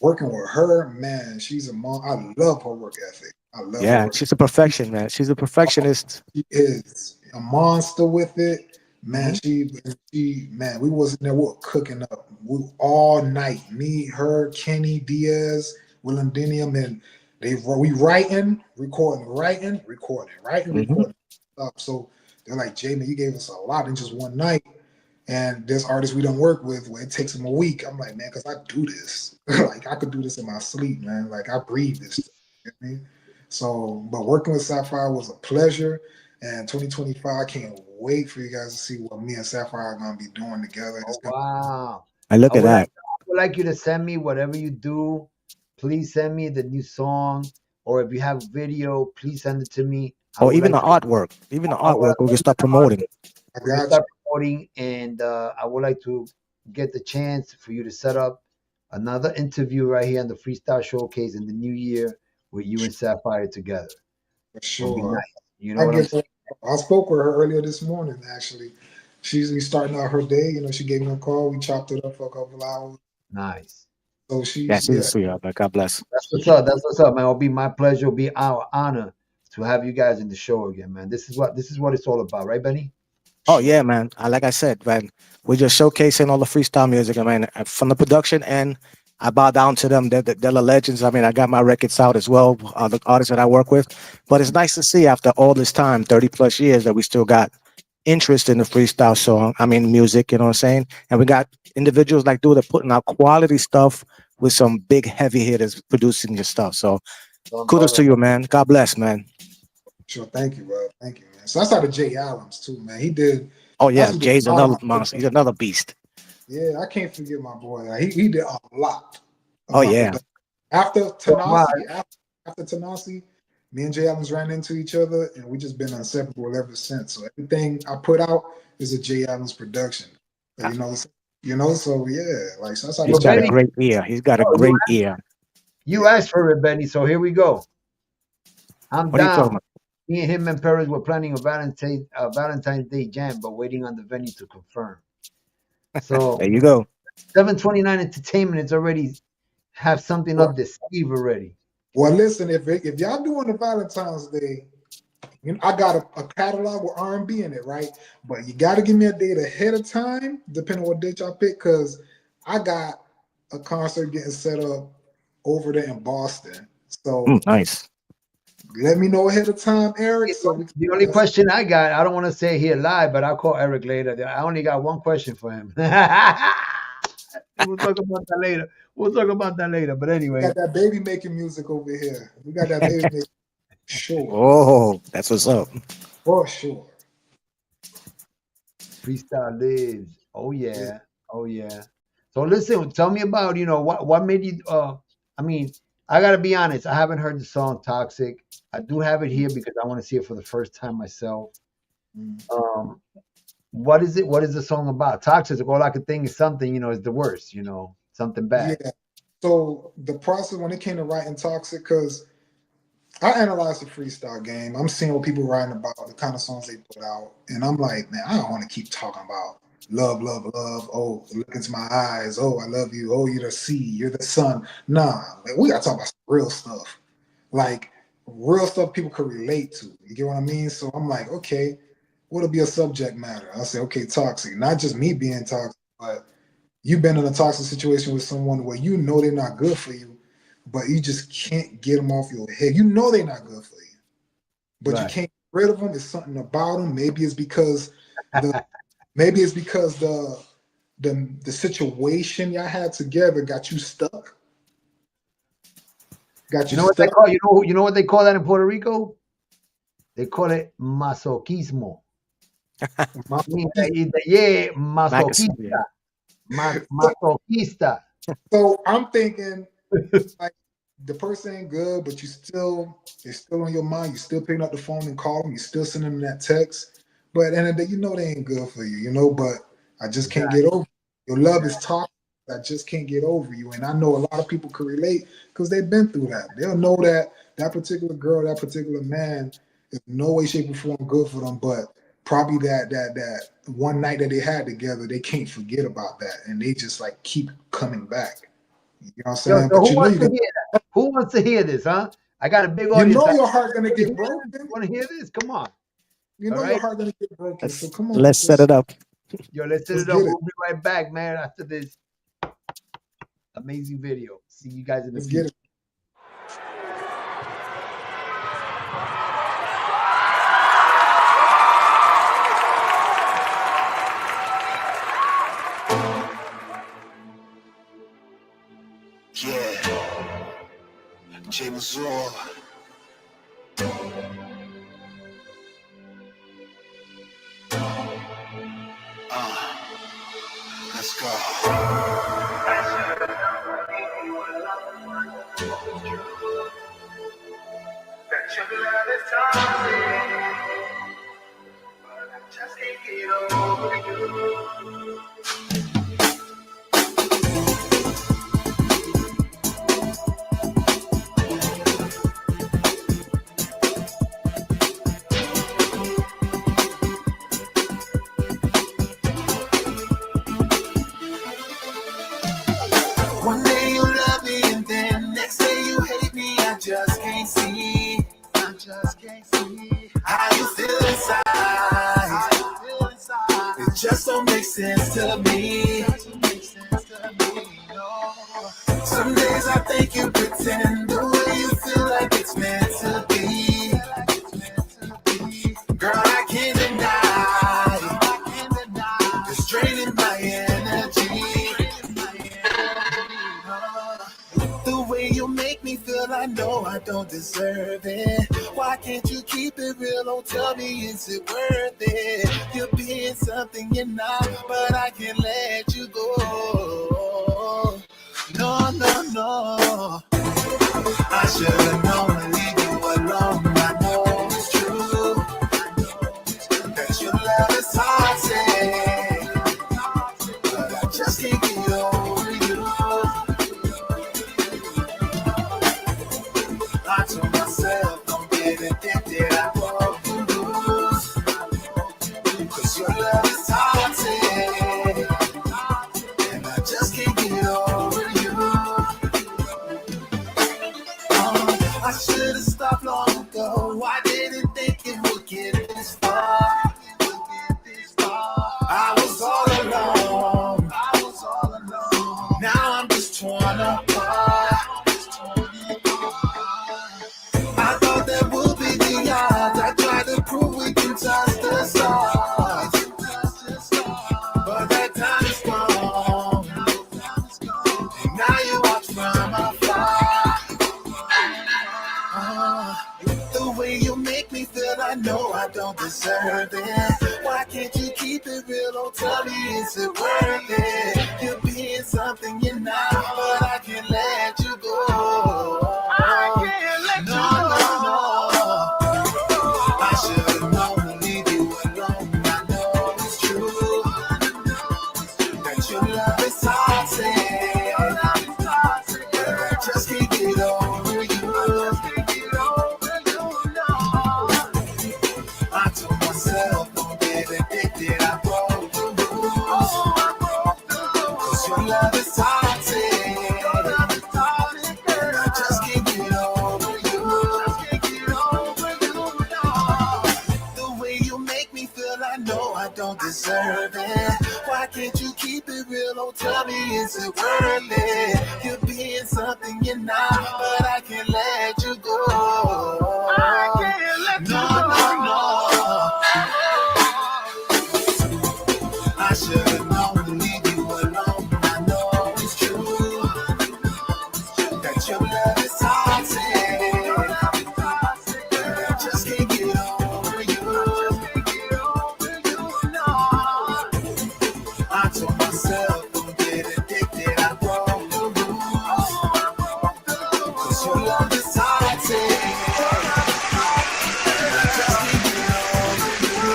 Working with her, man, she's a mom. I love her work ethic. I love her yeah. work. She's a perfection, man. She's a perfectionist. She is a monster with it, man. Mhm. Man, we was in there, we were cooking up all night. Me, her, Kenny Diaz, William Denium, and we writing, recording, Mhm. So they're like, Jamie, you gave us a lot in just one night. And there's artists we don't work with where it takes them a week. I'm like, man, because I do this. Like I could do this in my sleep, man. Like I breathe this stuff. You know what I mean? So, but working with Sapphire was a pleasure. And 2025, I can't wait for you guys to see what me and Sapphire are gonna be doing together. It's Oh gonna wow. And look I at would like that. I would like you to send me whatever you do. Please send me the new song, or if you have a video, please send it to me. I Or would even like the to. artwork. Even the I would artwork we can like start promoting. I we're gonna got you. start promoting, and I would like to get the chance for you to set up another interview right here on the Freestyle Showcase in the new year with you and Sapphire together. For It'll be sure. nice. You know what I'm saying? I spoke with her earlier this morning, actually. She's starting out her day. She gave me a call. We chopped it up for a couple hours. Nice. So Yeah, she's, she's a yeah, sweetheart. Man. God bless. That's what's up. That's what's up, man. It'll be my pleasure. It'll be our honor to have you guys in the show again, man. This is what it's all about, right, Benny? Oh yeah, man. Like I said, man, we're just showcasing all the freestyle music, I mean, from the production, and I bow down to them. They're the legends. I mean, I got my records out as well, the artists that I work with. But it's nice to see after all this time, 30 plus years, that we still got interest in the freestyle song. I mean, music. You know what I'm saying? And we got individuals like Duda putting out quality stuff with some big heavy hitters producing your stuff. So Don kudos to brother. you, man. God bless, man. sure. Thank you, bro. Thank you, man. So that's how the Jay Allens, too, man. He did, Oh that's yeah, what did Jay's a lot of another my monster. He's another beast. Yeah, I can't forget my boy. Like, he did a lot of Oh my yeah. production. After Wow. Tanasi, after Tanasi, me and Jay Allens ran into each other, and we just been inseparable ever since. So everything I put out is a Jay Allens production. So yeah, like so that's how the He's Well, got a Jay. Benny, great ear. He's got a oh, you great ear. you asked for it, Benny. So here we go. I'm What are you talking down. about? Me and him and Perez were planning a Valentine's Day jam, but waiting on the venue to confirm. So There you go. 729 Entertainment is already have something Well, up the sleeve already. well, listen, if y'all doing the Valentine's Day, I got a catalog with R&B in it, right? But you got to give me a date ahead of time, depending on what date y'all pick, because I got a concert getting set up over there in Boston. So Nice. let me know ahead of time, Eric. So we can The only question I got, I don't want to say here live, but I'll call Eric later. I only got one question for him. We'll talk about that later. We'll talk about that later. But anyway, got that baby making music over here. We got that baby making sure, Oh, that's what's up. for sure. freestyle lives. Oh Yeah. yeah. Oh yeah. So listen, tell me about, what made you I mean, I gotta be honest, I haven't heard the song Toxic. I do have it here because I want to see it for the first time myself. Mm. Um, what is it? What is the song about? Toxic, all I could think is something, is the worst, something Yeah. bad. So the process when it came to writing Toxic, because I analyze the freestyle game. I'm seeing what people writing about, the kind of songs they put out, and I'm like, man, I don't want to keep talking about love, love, love. Oh, look into my eyes. Oh, I love you. Oh, you're the sea. You're the sun. Nah, like, we gotta talk about some real stuff, like real stuff people could relate to. You get what I mean? So I'm like, okay, what'll be a subject matter? I say, okay, toxic. Not just me being toxic, but you've been in a toxic situation with someone where you know they're not good for you, but you just can't get them off your head. You know they're not good for you, but you Right. can't get rid of them. It's something about them. Maybe it's because the maybe it's because the situation y'all had together got you stuck. Got You you know what they stuck. call you know what they call that in Puerto Rico? They call it masoquismo. Yeah, masoquista. Masoquista. So I'm thinking, like, the person ain't good, but it's still on your mind. You still picking up the phone and calling. You still sending them that text. But at the end of the day, you know they ain't good for you, you know. But I just can't get over you. Your love is toxic. I just can't get over you. And I know a lot of people could relate because they've been through that. They'll know that that particular girl, that particular man is no way, shape, or form good for them. But probably that one night that they had together, they can't forget about that, and they just like keep coming back. You know what I'm Yo, saying? so But who you know wants you to got, hear that? Who wants to hear this, huh? I got a big you audience. know your heart gonna get broken. Want to hear this? Come on. You know All your right. heart gonna get broken. So come on, Let's set it up. Yo, let's set Let's it up. get it. We'll be right back, man, after this amazing video. See you guys in the Let's future. get it. Yeah. Jae Mazor. Let's go. That your love is toxic, but I just can't get over you. One day you love me and then next day you hate me. I just can't see. I just can't see how you feel inside. It just don't make sense to me. Some days I think you pretend the way you feel like it's meant to be. Girl, I can't deny it's draining my energy. The way you make me feel, I know I don't deserve it. Why can't you keep it real? Don't tell me, is it worth it? You're being something you're not, but I can't let you go. No, no, no. I should've known to leave you alone. I know it's true that your love is toxic, but I just can't get over you. I told myself, don't get addicted, I won't lose. Cause your love is toxic, and I just can't get over you. I should've stopped long ago. I didn't think it would get this far. I was all alone. Now I'm just torn apart. I thought that would be the odds. I tried to prove we can touch the stars, but that time is gone. And now you watch from afar. The way you make me feel, I know I don't deserve it. Why can't you keep it real? Don't tell me, is it worth it? You're being something you're not, but I can't let you go. I can't let you go. I should've known to leave you alone. I know it's true that your love is toxic, but I just can't get over you. I told myself, don't get addicted. I broke the rules. Cause your love is toxic. And I just can't get over you. The way you make me feel, I know I don't deserve it. Why can't you keep it real? Oh, tell me, is it worth it? You're being something you're not, but I can't let you go. I can't let you go. I should have known to leave you alone. I know it's true that your love is toxic. But I just can't get over you. No. I told myself, don't get addicted. I broke the rules. Cause your love is toxic. And I just can't get over you.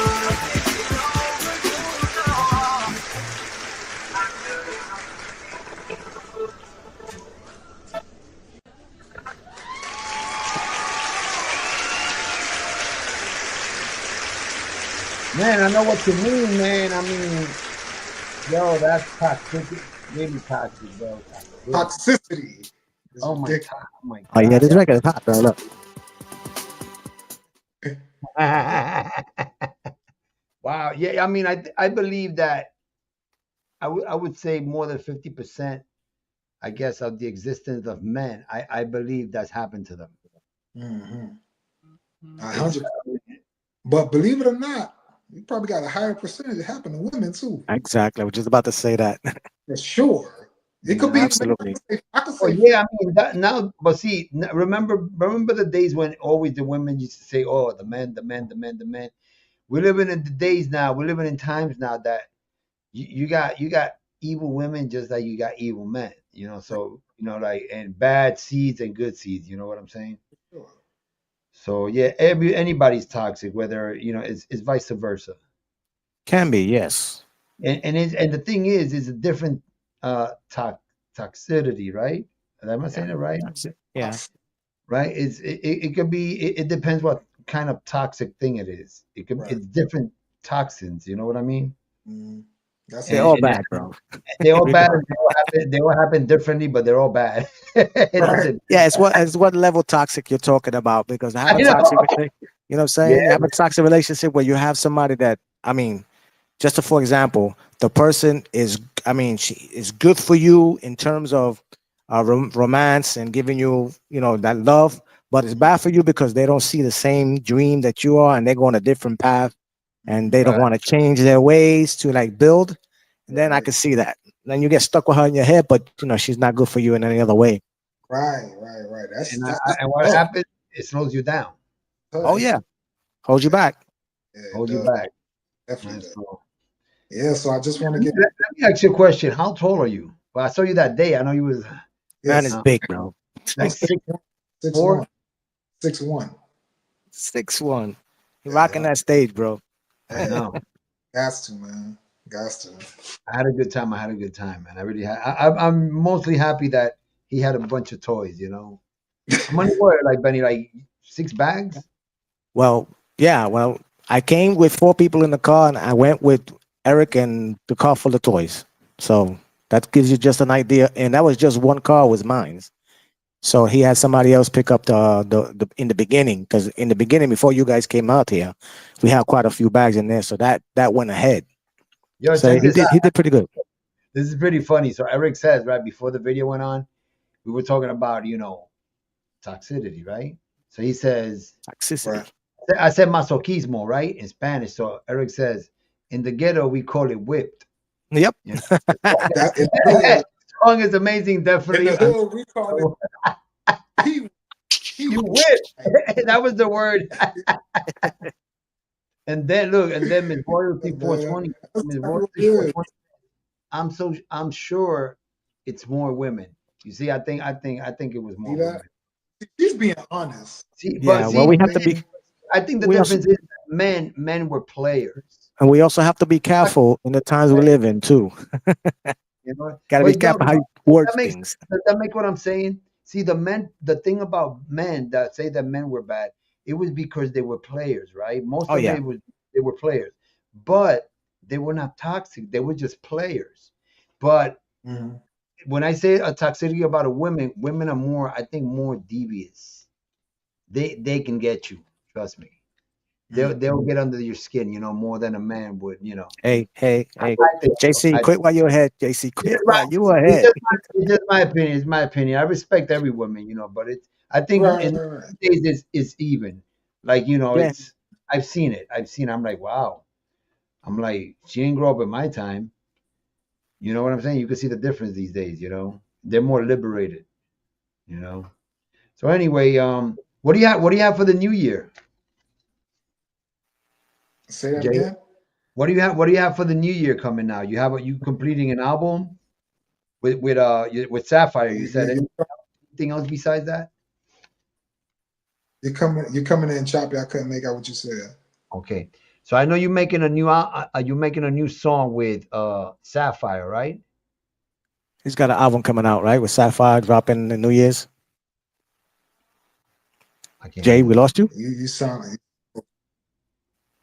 Man, I know what you mean, man. I mean, yo, that's toxic. Really toxic, bro. Toxicity. is Oh my ridiculous. god. Oh my Oh yeah, god. this record is hot, bro. Look. Wow. Yeah, I mean, I believe that I would say more than 50%, I guess, of the existence of men. I believe that's happened to them. Mhm. 100%. But believe it or not, you probably got a higher percentage that happen to women too. Exactly. I was just about to say that. For sure. It could be Absolutely. I could Oh say yeah, I mean that now. But see, remember the days when always the women used to say, "Oh, the men, the men, the men, the men." We're living in the days now. We're living in times now that you got evil women just like you got evil men. You know, so like and bad seeds and good seeds. You know what I'm saying? sure. So yeah, anybody's toxic, whether it's vice versa. Can be, yes. And the thing is a different toxicity, right? Am I saying it right? That's it. Yeah. Right? It could be. It depends what kind of toxic thing it is. Right. It's different toxins. You know what I mean? Mhm. That's They're And, all and bad, bro. they're all bad. Regardless. And they all happen differently, but they're all bad. right. Listen, Yeah, it's what level toxic you're talking about, because I have I a know. toxic you know what I'm saying? You Yeah, have a toxic relationship where you have somebody that, I mean, just for example, the person is, I mean, she is good for you in terms of romance and giving you, that love, but it's bad for you because they don't see the same dream that you are, and they're going a different path, and they don't right. want to change their ways to like build. And then I can see that. Then you get stuck with her in your head, but she's not good for you in any other way. Right. That's And that's and what tough. happens? It slows you down, Oh yeah, hold you back. Yeah, hold it you does. back. Definitely And does. so, Yeah, so I just want to let get me ask you a question. How tall are you? Well, I saw you that day. I know you was Man is yes. big, bro. like I'm 6'4". 6'1". 6'1". You're Yeah, rocking that stage, bro. I know. got to, man. Got to. I had a good time. I had a good time, man. I really had. I'm mostly happy that he had a bunch of toys. How many were like Benny? Like 6 bags? Well, yeah. Well, I came with 4 people in the car, and I went with Eric and the car full of toys. So that gives you just an idea. And that was just one car was mine. So he had somebody else pick up the in the beginning, because in the beginning before you guys came out here, we had quite a few bags in there. So that went ahead. Yo, So check this out. he did pretty good. This is pretty funny. So Eric says right before the video went on, we were talking about toxicity, right? So he says, Toxicity. Right. I said masochismo, right, in Spanish. So Eric says, in the ghetto we call it whipped. Yep. You know? That in the hood, Song is amazing, in definitely. the hood we call it he You whipped. That was the word. And then look, and then Miss Royalty 420. Miss Royalty 420. I'm sure it's more women. You see, I think it was more See that? women. He's being honest. See, Yeah. but Well, see, we have to be. I think the We also difference is that men were players. and we also have to be careful in the times we live in too. Got to be But careful how you word that makes things. does that make what I'm saying? See, the thing about men that say that men were bad it was because they were players, right? Most Oh of yeah. it was they were players, but they were not toxic. They were just players. But Mhm. when I say a toxicity about a women, women are more, I think, more devious. They can get you. Trust me. They'll get under your skin, more than a man would. Hey. I think so. JC, quit while you're ahead. JC, It's quit just my, while you ahead. it's just my opinion. It's my opinion. I respect every woman, but I think Right, in right, right. these days it's even. Like, Yeah, it's I've seen it. I'm like, wow. I'm like, she didn't grow up in my time. You know what I'm saying? You can see the difference these days. They're more liberated, you know. So anyway, what do you have for the new year, Say that Jay? again. What do you have for the new year coming now? You completing an album with Sapphire, you said. You, Anything else besides that? you're coming in choppy. I couldn't make out what you said. Okay. So I know you're making a new song with Sapphire, right? he's got an album coming out, right? With Sapphire dropping in New Year's. I can't Jay, hear we you. lost you. You sound.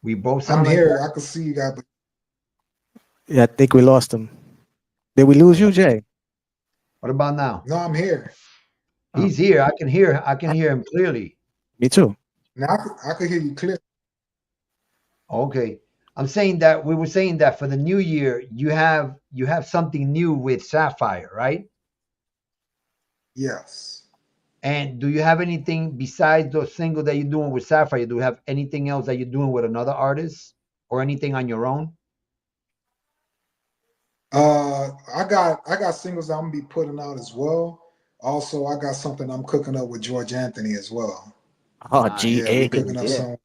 We both I'm sound like here. that. I can see you guys, but Yeah, I think we lost him. Did we lose Okay. you, Jay? What about now? no, I'm here. Oh, He's here. I can hear him clearly. me too. Now I could hear you clear. Okay. I'm saying that we were saying that for the new year, you have something new with Sapphire, right? Yes. And do you have anything besides the single that you're doing with Sapphire? Do you have anything else that you're doing with another artist or anything on your own? I got singles I'm gonna be putting out as well. Also, I got something I'm cooking up with George Anthony as well. Oh, Nice. Yeah, we GA. cooking up Yeah. some.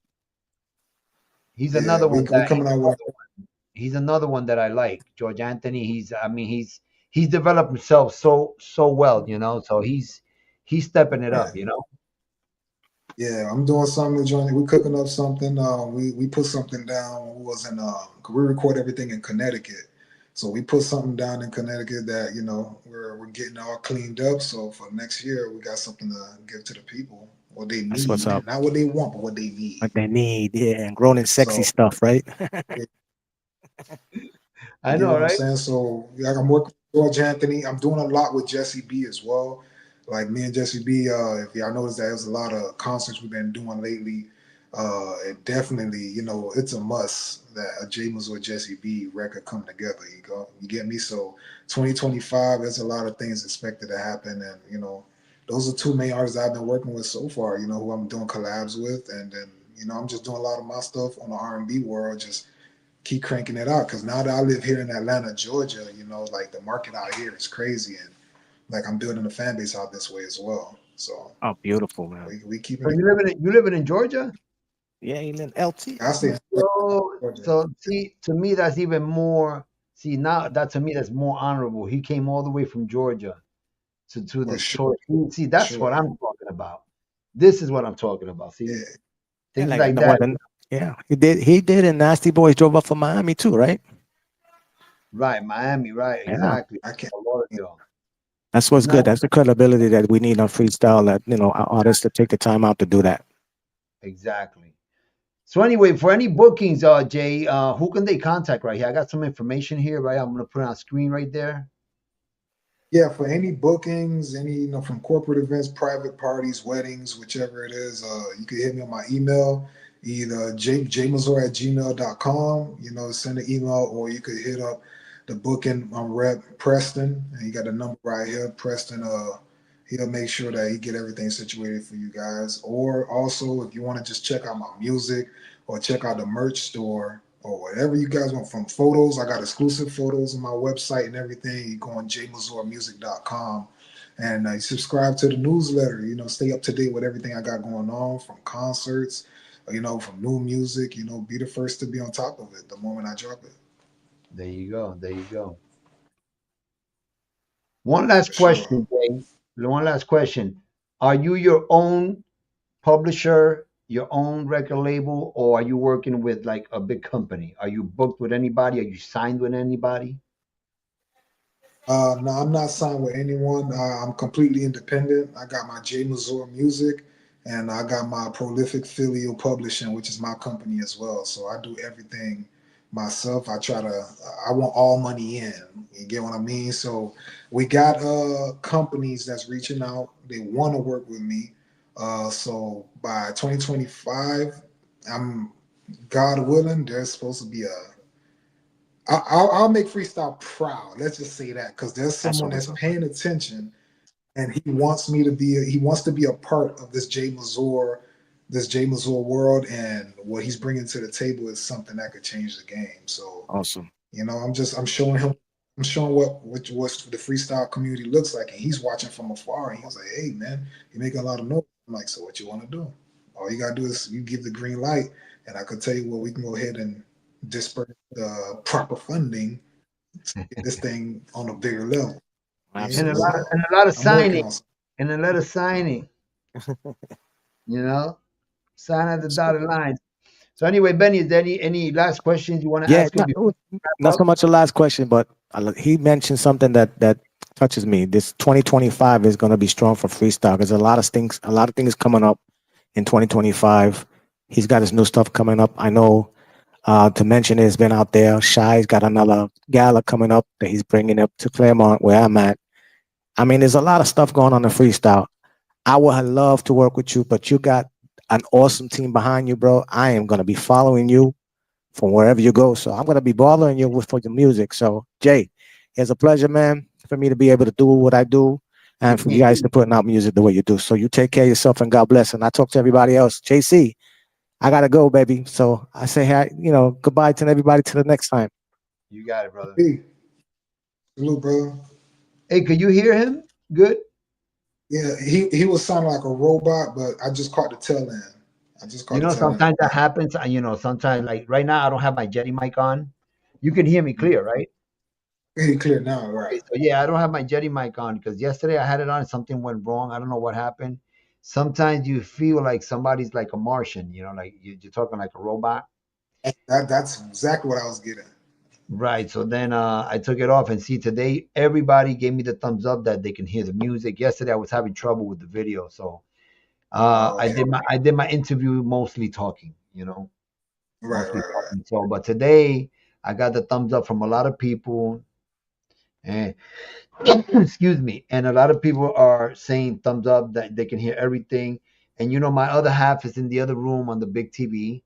He's Yeah, another we one we that coming out with. he's another one that I like. George Anthony. He's developed himself so well. So he's stepping it Right. up. Yeah, I'm doing something with Johnny. We cooking up something. We put something down. We was in. We record everything in Connecticut, so we put something down in Connecticut that we're getting all cleaned up. So for next year, we got something to give to the people. What they That's what's need, up. not what they want, but what they need. What they need, yeah, and grown and sexy So stuff, right? I you get know, what I'm right? saying? So like I'm working with George Anthony. I'm doing a lot with Jesse B as well. Like me and Jesse B, if y'all notice that there's a lot of concerts we've been doing lately. It definitely, it's a must that a Jae Mazor Jesse B record come together. You get me? So 2025, there's a lot of things expected to happen, and those are two main artists I've been working with so far. Who I'm doing collabs with, and then I'm just doing a lot of my stuff on the R&B world, just keep cranking it out because now that I live here in Atlanta, Georgia, like the market out here is crazy, and like I'm building a fan base out this way as well. So Oh, beautiful, man. we keeping So it. you living in Georgia? Yeah, he in LT. I stay in Georgia. So see, to me that's even more. See, now that to me that's more honorable. He came all the way from Georgia to For this sure, tour. See, for that's what sure. I'm talking about. This is what I'm talking about. See, Yeah, Yeah, things like like the that. one. Yeah, he did, and Nasty Boys drove up from Miami too, right? Right, Miami. Right, Yeah, exactly. I can't. Fort Lauderdale. that's It's what's not good. That's the credibility that we need on freestyle. That our artists to take the time out to do that. exactly. So anyway, for any bookings, Jay, who can they contact right here? I got some information here, right? I'm gonna put it on screen right there. Yeah, for any bookings, any from corporate events, private parties, weddings, whichever it is, you can hit me on my email, either jmazor@gmail.com. Send an email, or you could hit up the booking rep Preston, and you got a number right here. Preston, he'll make sure that he get everything situated for you guys. Or also, if you want to just check out my music or check out the merch store, or whatever you guys want, from photos. I got exclusive photos on my website and everything. You go on jmazormusic.com and you subscribe to the newsletter. Stay up to date with everything I got going on, from concerts, from new music. Be the first to be on top of it the moment I drop it. There you go. There you go. One last For sure. question, Jay. One last question. Are you your own publisher, your own record label, or are you working with like a big company? Are you booked with anybody? Are you signed with anybody? No, I'm not signed with anyone. I'm completely independent. I got my Jae Mazor music, and I got my Prolific Filial Publishing, which is my company as well. So I do everything myself. I want all money in. You get what I mean? So we got companies that's reaching out. They want to work with me. So by 2025, I'm God willing, there's supposed to be I'll make freestyle proud. Let's just say that, because there's someone that's paying attention, and he wants to be a part of this Jae Mazor, world, and what he's bringing to the table is something that could change the game. So Awesome. I'm showing him, I'm showing what the freestyle community looks like, and he's watching from afar, and he was like, "Hey man, you're making a lot of noise." I'm like, "So what you want to do? All you gotta do is you give the green light, and I could tell you what we can go ahead and disperse the proper funding to get this thing on a bigger level." And a Absolutely. lot of, and a lot of I'm working signing. on And a lot of signing. Sign at the dotted line. So anyway, Benny, is there any last questions you want to Yeah, ask him before we not wrap so up? much a last question, but he mentioned something that touches me. This 2025 is going to be strong for freestyle. There's a lot of things coming up in 2025. He's got his new stuff coming up. I know. To mention, it's been out there. Shy's got another gala coming up that he's bringing up to Claremont, where I'm at. I mean, there's a lot of stuff going on in freestyle. I would love to work with you, but you got an awesome team behind you, bro. I am going to be following you from wherever you go. So I'm going to be bothering you for your music. So, Jay, it's a pleasure, man, for me to be able to do what I do and for you guys to putting out music the way you do. So you take care of yourself and God bless. And I talk to everybody else. JC, I got to go, baby. So I say, hi, goodbye to everybody till the next time. You got it, brother. Hey, salute, brother. Hey, could you hear him? Good. Yeah, he was sounding like a robot, but I just caught the tail end. Sometimes that happens. Sometimes, like right now, I don't have my Jetty mic on. You can hear me clear, right? Pretty clear now, Okay, right? so yeah, I don't have my Jetty mic on because yesterday I had it on and something went wrong. I don't know what happened. Sometimes you feel like somebody's like a Martian, like you're talking like a robot. That's exactly what I was getting. Right. So then I took it off and see today everybody gave me the thumbs up that they can hear the music. Yesterday I was having trouble with the video, so I Okay. did my interview mostly talking, Right. mostly talking. So, but today I got the thumbs up from a lot of people, and excuse me, and a lot of people are saying thumbs up that they can hear everything. And my other half is in the other room on the big TV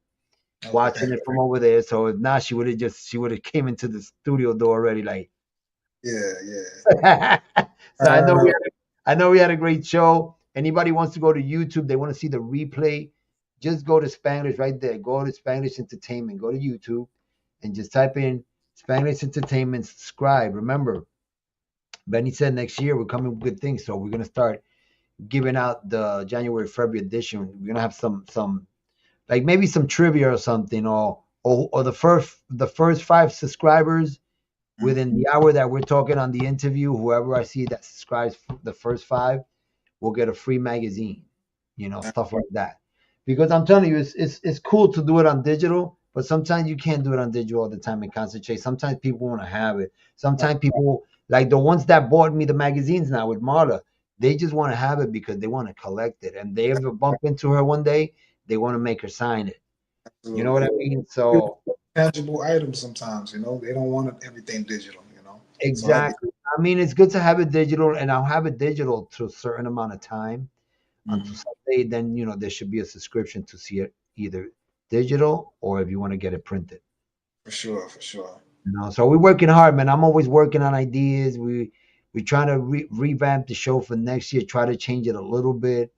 watching it from over there. So if not, she would have came into the studio door already, like. Yeah. So I know we had a great show. Anybody wants to go to YouTube, they want to see the replay, just go to Spanglish right there. Go to Spanglish Entertainment, go to YouTube, and just type in Spanglish Entertainment, subscribe. Remember, Benny said next year we're coming with good things, so we're gonna start giving out the January February edition. We're gonna have some like maybe some trivia or something, or the first 5 subscribers within the hour that we're talking on the interview, whoever I see that subscribes the first 5 will get a free magazine, stuff like that. Because I'm telling you, it's cool to do it on digital, but sometimes you can't do it on digital all the time and concentrate. Sometimes people want to have it. Sometimes people, like the ones that bought me the magazines now with Marla, they just want to have it because they want to collect it. And they ever bump into her one day, they want to make her sign it. You know what I mean? So Tangible items sometimes, they don't want everything digital. So exactly. I mean, it's good to have it digital, and I'll have it digital to a certain amount of time until someday. Then there should be a subscription to see it either digital or if you want to get it printed. for sure. So we're working hard, man. I'm always working on ideas. We trying to revamp the show for next year. Try to change it a little bit,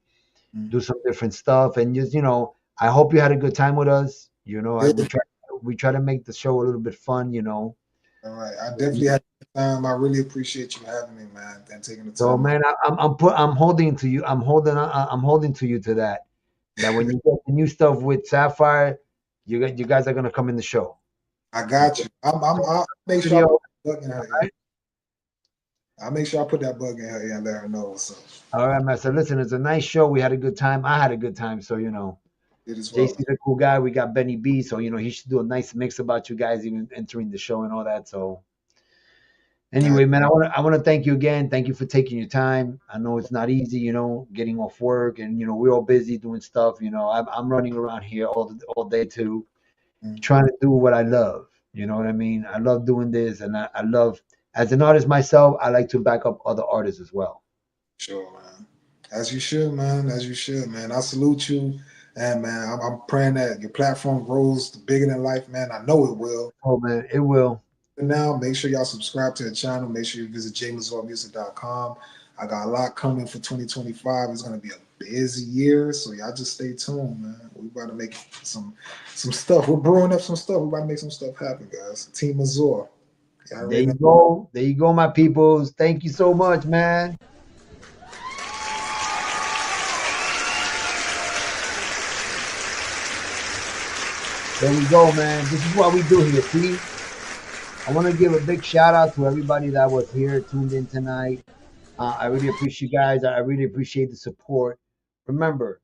do some different stuff, and just I hope you had a good time with us. We try to make the show a little bit fun. All right, I definitely had the time. I really appreciate you having me, man, and taking the So time. man, I'm holding to you. I'm holding to you to that. That when you get the new stuff with Sapphire, you guys are gonna come in the show. I got you. I'll make sure I put that bug in her ear. I'll make sure I put that bug in her ear and let her know what's up. All right, man. So listen, it's a nice show. We had a good time. I had a good time. So It as well. JC's a cool guy. We got Benny B. So he should do a nice mix about you guys even entering the show and all that. So Anyway, man, I want to thank you again. Thank you for taking your time. I know it's not easy, getting off work, and we're all busy doing stuff. I'm running around here all day too, trying to do what I love. You know what I mean? I love doing this, and I love, as an artist myself, I like to back up other artists as well. Sure, man. As you should, man. As you should, man. I salute you. And, man, I'm praying that your platform grows bigger than life, man. I know it will. Oh man, it will. And now, make sure y'all subscribe to the channel. Make sure you visit jmazormusic.com. I got a lot coming for 2025. It's going to be a busy year, so y'all just stay tuned, man. We about to make some stuff. We're brewing up some stuff. We're about to make some stuff happen, guys. Team Mazor. There you go. There you go, my peoples. Thank you so much, man. There we go, man. This is what we do here, see? I want to give a big shout out to everybody that was here, tuned in tonight. I really appreciate you guys. I really appreciate the support. Remember,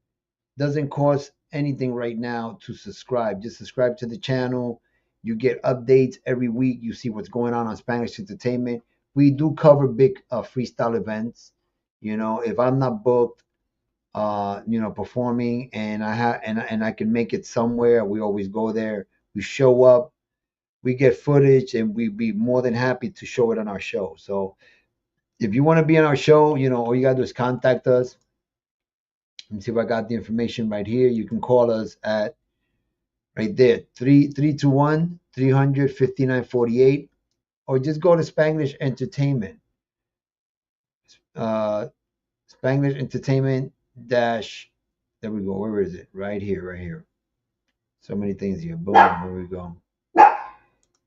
doesn't cost anything right now to subscribe. Just subscribe to the channel. You get updates every week. You see what's going on Spanglish Entertainment. We do cover big freestyle events. If I'm not booked, performing, and I can make it somewhere, we always go there. We show up, we get footage, and we'd be more than happy to show it on our show. So if you want to be on our show, all you gotta do is contact us. Let me see if I got the information right here. You can call us at right there, 321-300-5948, or just go to Spanglish Entertainment. Spanglish Entertainment dash, there we go. Where is it? Right here. So many things here. Boom, here we go.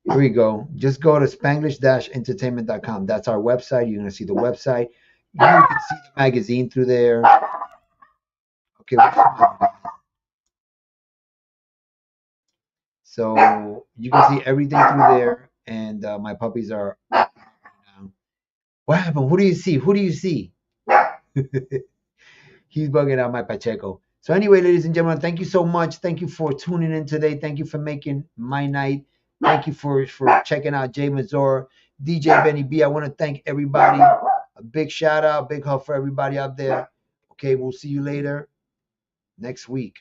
Here we go. Just go to Spanglish-entertainment.com. That's our website. You're going to see the website. You can see the magazine through there. Okay. So you can see everything through there. And my puppies are. What happened? Who do you see? He's bugging out my Pacheco. So anyway, ladies and gentlemen, thank you so much. Thank you for tuning in today. Thank you for making my night. Thank you for checking out Jae Mazor, DJ Benny B. I want to thank everybody. A big shout out, big hug for everybody out there. Okay, we'll see you later next week.